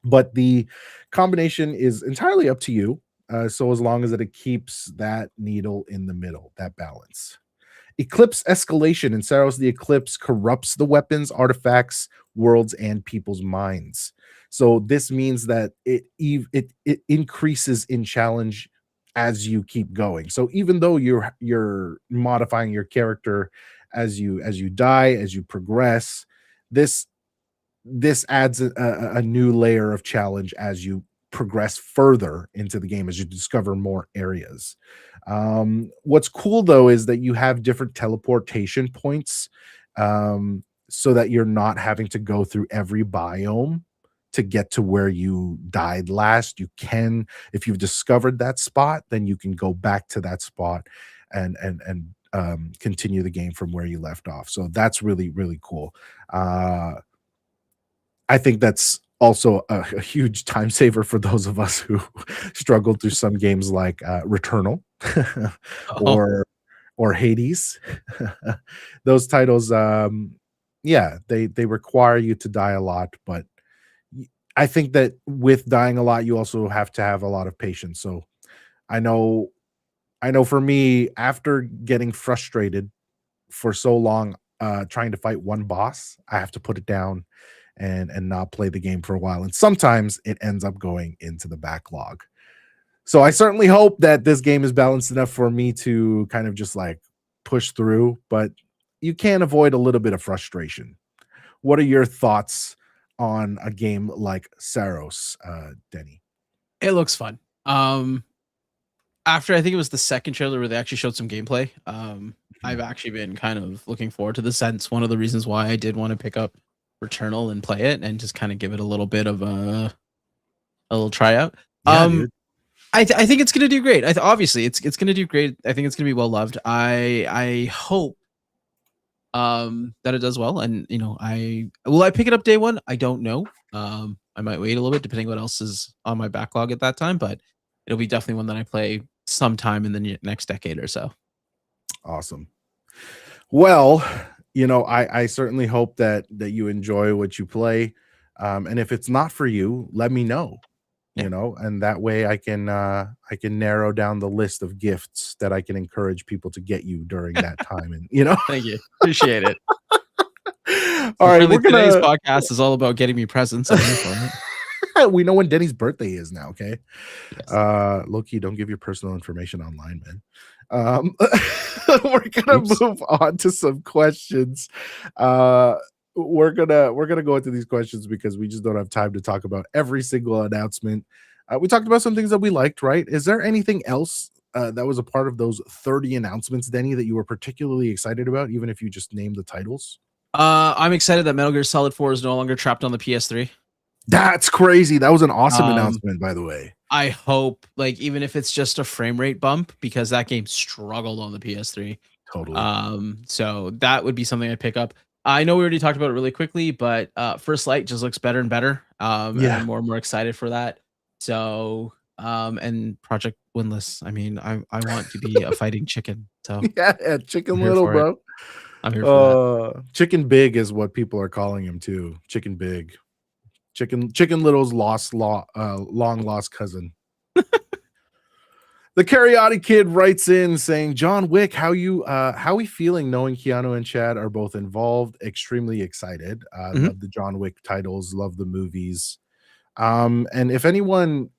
But the combination is entirely up to you. So as long as it keeps that needle in the middle, that balance. Eclipse escalation in Saros the Eclipse corrupts the weapons, artifacts, worlds, and people's minds. So this means that it increases in challenge as you keep going. So even though you're modifying your character as you die, as you progress, this adds a new layer of challenge as you progress further into the game, as you discover more areas. What's cool though is that you have different teleportation points, so that you're not having to go through every biome to get to where you died last. You can, if you've discovered that spot, then you can go back to that spot and continue the game from where you left off. So that's really, really cool. I think that's also a huge time saver for those of us who struggled through some games like Returnal
Oh,
or Hades. Those titles, yeah, they require you to die a lot, but I think that with dying a lot, you also have to have a lot of patience. So I know for me, after getting frustrated for so long trying to fight one boss, I have to put it down and not play the game for a while. And sometimes it ends up going into the backlog. So I certainly hope that this game is balanced enough for me to kind of just like push through, but you can't avoid a little bit of frustration. What are your thoughts on a game like Saros, Denny?
it looks fun. After I think it was the second trailer where they actually showed some gameplay. I've actually been kind of looking forward to this. Sense one of the reasons why I did want to pick up Returnal and play it and just kind of give it a little bit of a little tryout.
Yeah, dude.
I think it's gonna do great. Obviously, it's gonna do great. I think it's gonna be well loved. I hope that it does well. And I pick it up day one? I don't know. I might wait a little bit depending what else is on my backlog at that time, but it'll be definitely one that I play sometime in the next decade or so.
Awesome. Well, I certainly hope that you enjoy what you play. And if it's not for you, let me know. And that way I can narrow down the list of gifts that I can encourage people to get you during that time. And
Thank you. Appreciate it.
All right,
today's podcast is all about getting me presents. I'm here for it.
We know when Denny's birthday is now, okay?
Yes.
Loki, don't give your personal information online, man. We're gonna move on to some questions. We're gonna go into these questions because we just don't have time to talk about every single announcement. We talked about some things that we liked, right? Is there anything else that was a part of those 30 announcements, Denny, that you were particularly excited about, even if you just named the titles?
I'm excited that Metal Gear Solid 4 is no longer trapped on the PS3.
That's crazy. That was an awesome announcement, by the way.
I hope, even if it's just a frame rate bump, because that game struggled on the PS3.
Totally.
So that would be something I pick up. I know we already talked about it really quickly, but First Light just looks better and better. And I'm more and more excited for that. So, and Project Windless. I mean, I want to be a fighting chicken. So
yeah, Chicken Little, bro.
I'm here for that.
Chicken Big is what people are calling him too. Chicken Big. Chicken Little's long lost cousin. The Karyote Kid writes in saying, John Wick, how we feeling knowing Keanu and Chad are both involved? Extremely excited. Love the John Wick titles, love the movies. And if anyone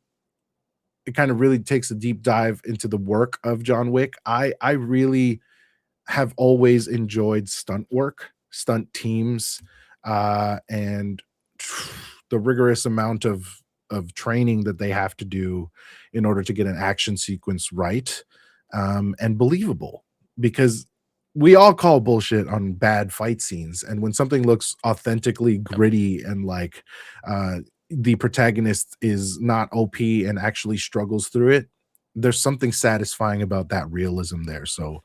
kind of really takes a deep dive into the work of John Wick, I really have always enjoyed stunt work, stunt teams, and the rigorous amount of training that they have to do in order to get an action sequence right and believable, because we all call bullshit on bad fight scenes, and when something looks authentically gritty and like the protagonist is not OP and actually struggles through it, there's something satisfying about that realism there. So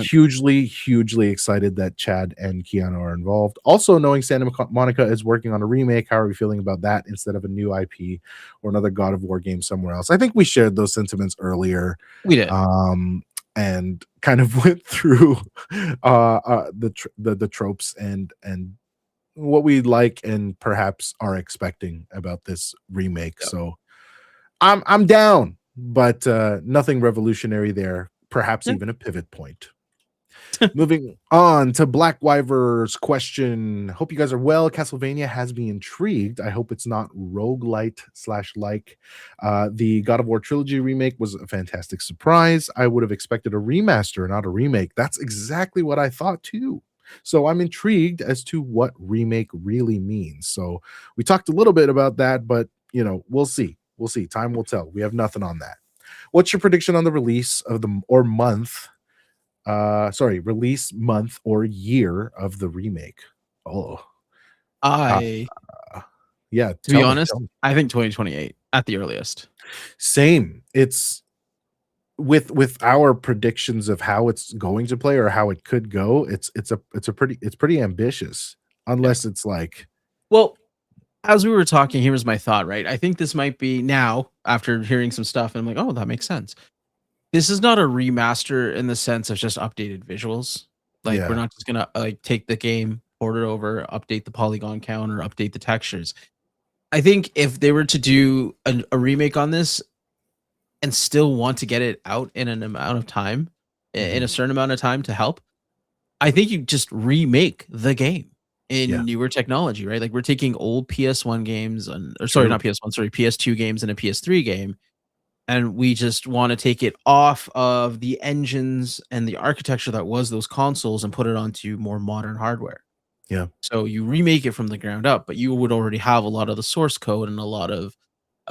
hugely excited that Chad and Keanu are involved. Also, knowing Santa Monica is working on a remake, how are we feeling about that instead of a new IP or another God of War game somewhere else? I think we shared those sentiments earlier.
We did.
And kind of went through the tropes and what we like and perhaps are expecting about this remake.
Yep.
So I'm down, but nothing revolutionary there. Perhaps even a pivot point. Moving on to Black Wyver's question. Hope you guys are well. Castlevania has me intrigued. I hope it's not roguelite /like. The God of War trilogy remake was a fantastic surprise. I would have expected a remaster, not a remake. That's exactly what I thought too. So I'm intrigued as to what remake really means. So we talked a little bit about that, but we'll see. We'll see. Time will tell. We have nothing on that. What's your prediction on the release of release month or year of the remake? Yeah.
To be honest, I think 2028 at the earliest.
Same. It's with our predictions of how it's going to play or how it could go, it's pretty ambitious.
Yeah.
Unless it's like,
Well, as we were talking, here was my thought, right? I think this might be now, after hearing some stuff, and I'm like, oh, that makes sense. This is not a remaster in the sense of just updated visuals. Like, we're
yeah,
not just gonna like take the game, port it over, update the polygon count, or update the textures. I think if they were to do a remake on this and still want to get it out in an amount of time, in
mhm,
a certain amount of time to help, I think you just remake the game
yeah,
in newer technology, right? Like we're taking old PS1 games or sorry,
true,
not PS1, sorry, PS2 games and a PS3 game, and we just want to take it off of the engines and the architecture that was those consoles and put it onto more modern hardware.
yeah,
So you remake it from the ground up, but you would already have a lot of the source code and a lot of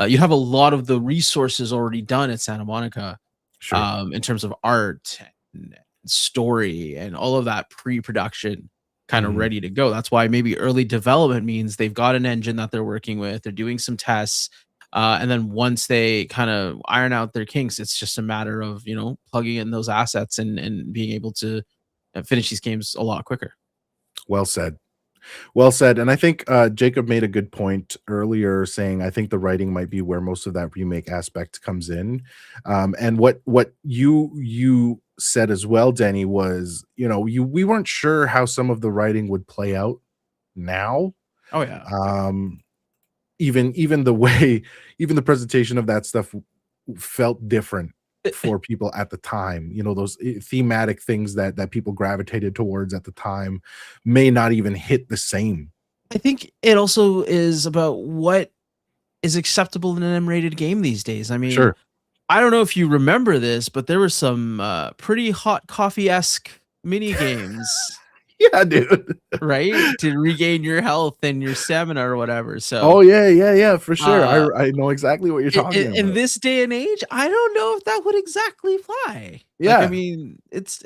you have a lot of the resources already done at Santa Monica,
sure,
in terms of art and story and all of that pre-production kind of
mhm.
ready to go. That's why maybe early development means they've got an engine that they're working with, they're doing some tests, and then once they kind of iron out their kinks, it's just a matter of plugging in those assets and being able to finish these games a lot quicker.
Well said. Well said. And I think Jacob made a good point earlier, saying I think the writing might be where most of that remake aspect comes in. And what you said as well, Denny, was we weren't sure how some of the writing would play out now.
Oh yeah.
Um, even the way, even the presentation of that stuff felt different for people at the time. Those thematic things that people gravitated towards at the time may not even hit the same.
I think it also is about what is acceptable in an M-rated game these days. I mean,
Sure.
I don't know if you remember this, but there were some pretty hot coffee-esque mini games,
Yeah, dude.
right? To regain your health and your stamina or whatever. So,
Oh yeah, yeah, yeah, for sure.
uh,
I know exactly what you're talking
in
about.
this day and age, I don't know if that would exactly fly. Like, I
Yeah,
mean, it's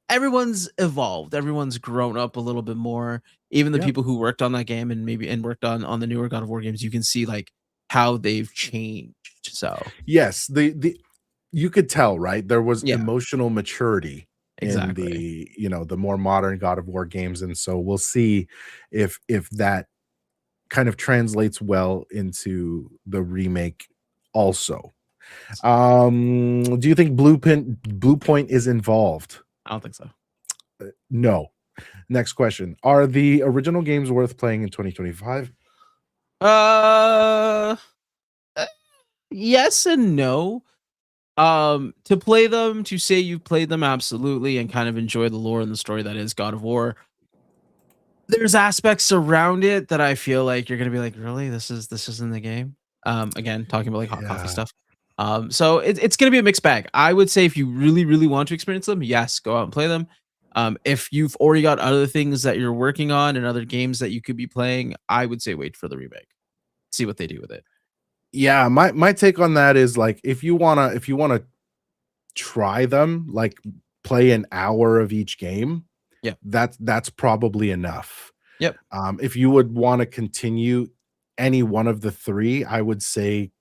everyone's evolved, everyone's grown up a little bit more. Even the
yeah.
people who worked on that game and maybe worked on the newer God of War games, you can see like how they've changed. So,
Yes, the you could tell, right? There was
yeah,
emotional maturity in
exactly.
the more modern God of War games, and so we'll see if that kind of translates well into the remake also. Do you think Blue Point is involved?
I don't think so.
No. Next question. Are the original games worth playing in 2025?
Uh, uh, yes and no. To play them, to say you've played them, absolutely, and kind of enjoy the lore and the story that is God of War. There's aspects around it that I feel like you're gonna be like, really, this is in the game. Again, talking about like hot coffee
Yeah.
stuff. So it's gonna be a mixed bag. I would say if you really, really want to experience them, yes, go out and play them. If you've already got other things that you're working on and other games that you could be playing, I would say wait for the remake. See what they do with it.
Yeah, my take on that is like if you wanna try them, like play an hour of each game,
Yeah.
that's probably enough.
Yep.
If you would want to continue any one of the three, I would say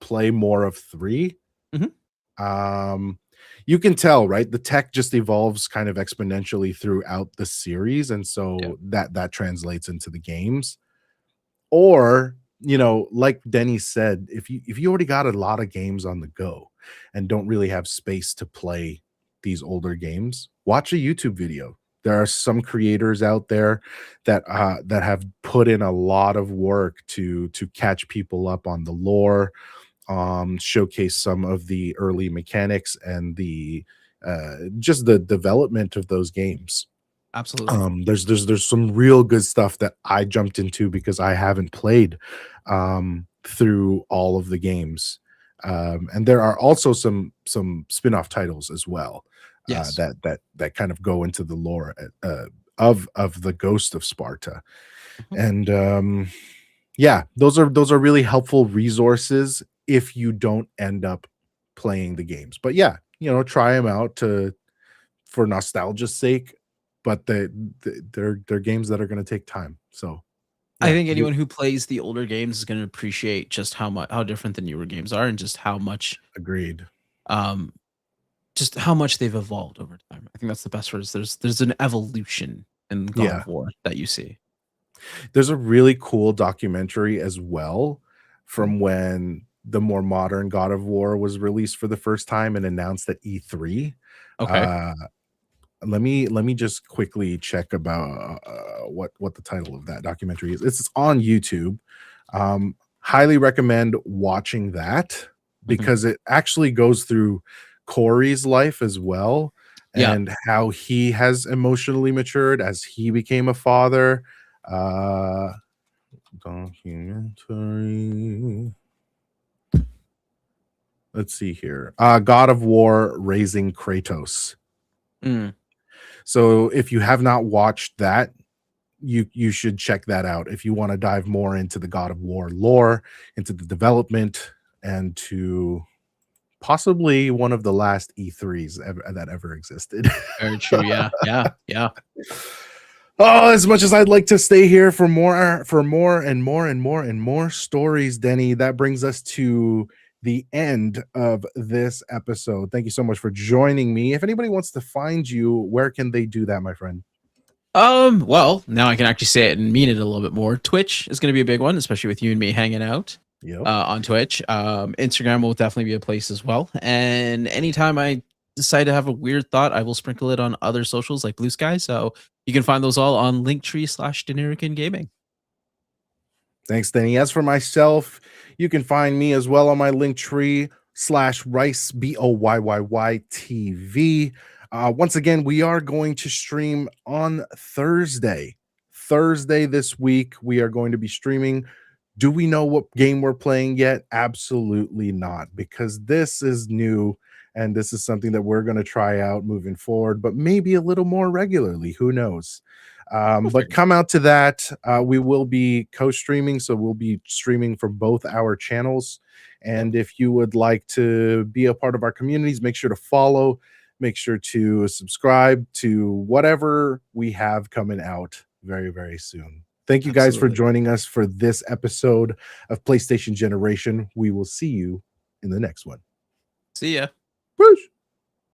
play more of three.
Mhm.
Um, you can tell, right? The tech just evolves kind of exponentially throughout the series, and
Yeah.
so that translates into the games. Or, like Denny said, if you already got a lot of games on the go and don't really have space to play these older games, watch a YouTube video. There are some creators out there that have put in a lot of work to catch people up on the lore, showcase some of the early mechanics and the just the development of those games.
Absolutely.
There's some real good stuff that I jumped into because I haven't played through all of the games. And there are also some spin-off titles as well,
Yes.
that kind of go into the lore of the Ghost of Sparta.
Mhm.
And yeah, those are really helpful resources if you don't end up playing the games. But yeah, try them out to for nostalgia's sake, but they're games that are going to take time. So
I
yeah,
think anyone who plays the older games is gonna appreciate just how different the newer games are and just how much
agreed.
um just how much they've evolved over time. I think that's the best word. There's an evolution in God of War that you see.
There's a really cool documentary as well from when the more modern God of War was released for the first time and announced at E3.
Okay.
Let me just quickly check about what the title of that documentary is. It's on YouTube. Highly recommend watching that because it actually goes through Corey's life as well and how he has emotionally matured as he became a father. Documentary. Let's see here. God of War Raising Kratos. So if you have not watched that, you should check that out if you want to dive more into the God of War lore, into the development, and to possibly one of the last E3s that ever existed.
Very true. Yeah.
Oh, as much as I'd like to stay here for more and more stories, Denny, that brings us to the end of this episode. Thank you so much for joining me. If anybody wants to find you, where can they do that, my friend?
Well, now I can actually say it and mean it a little bit more. Twitch is going to be a big one, especially with you and me hanging out on Twitch. Instagram will definitely be a place as well. And anytime I decide to have a weird thought, I will sprinkle it on other socials like Bluesky. So you can find those all on Linktree/Denerican Gaming.
Thanks, Danny. As for myself, you can find me as well on my Linktree/Rice BOYYY TV. Once again, we are going to stream on Thursday. Thursday this week, we are going to be streaming. Do we know what game we're playing yet? Absolutely not, because this is new and this is something that we're going to try out moving forward, but maybe a little more regularly. Who knows? But come out to that. We will be co-streaming, so we'll be streaming from both our channels. And if you would like to be a part of our communities, make sure to follow. Make sure to subscribe to whatever we have coming out very, very soon. Thank you guys for joining us for this episode of PlayStation Generation. We will see you in the next one.
See ya.
Whoosh.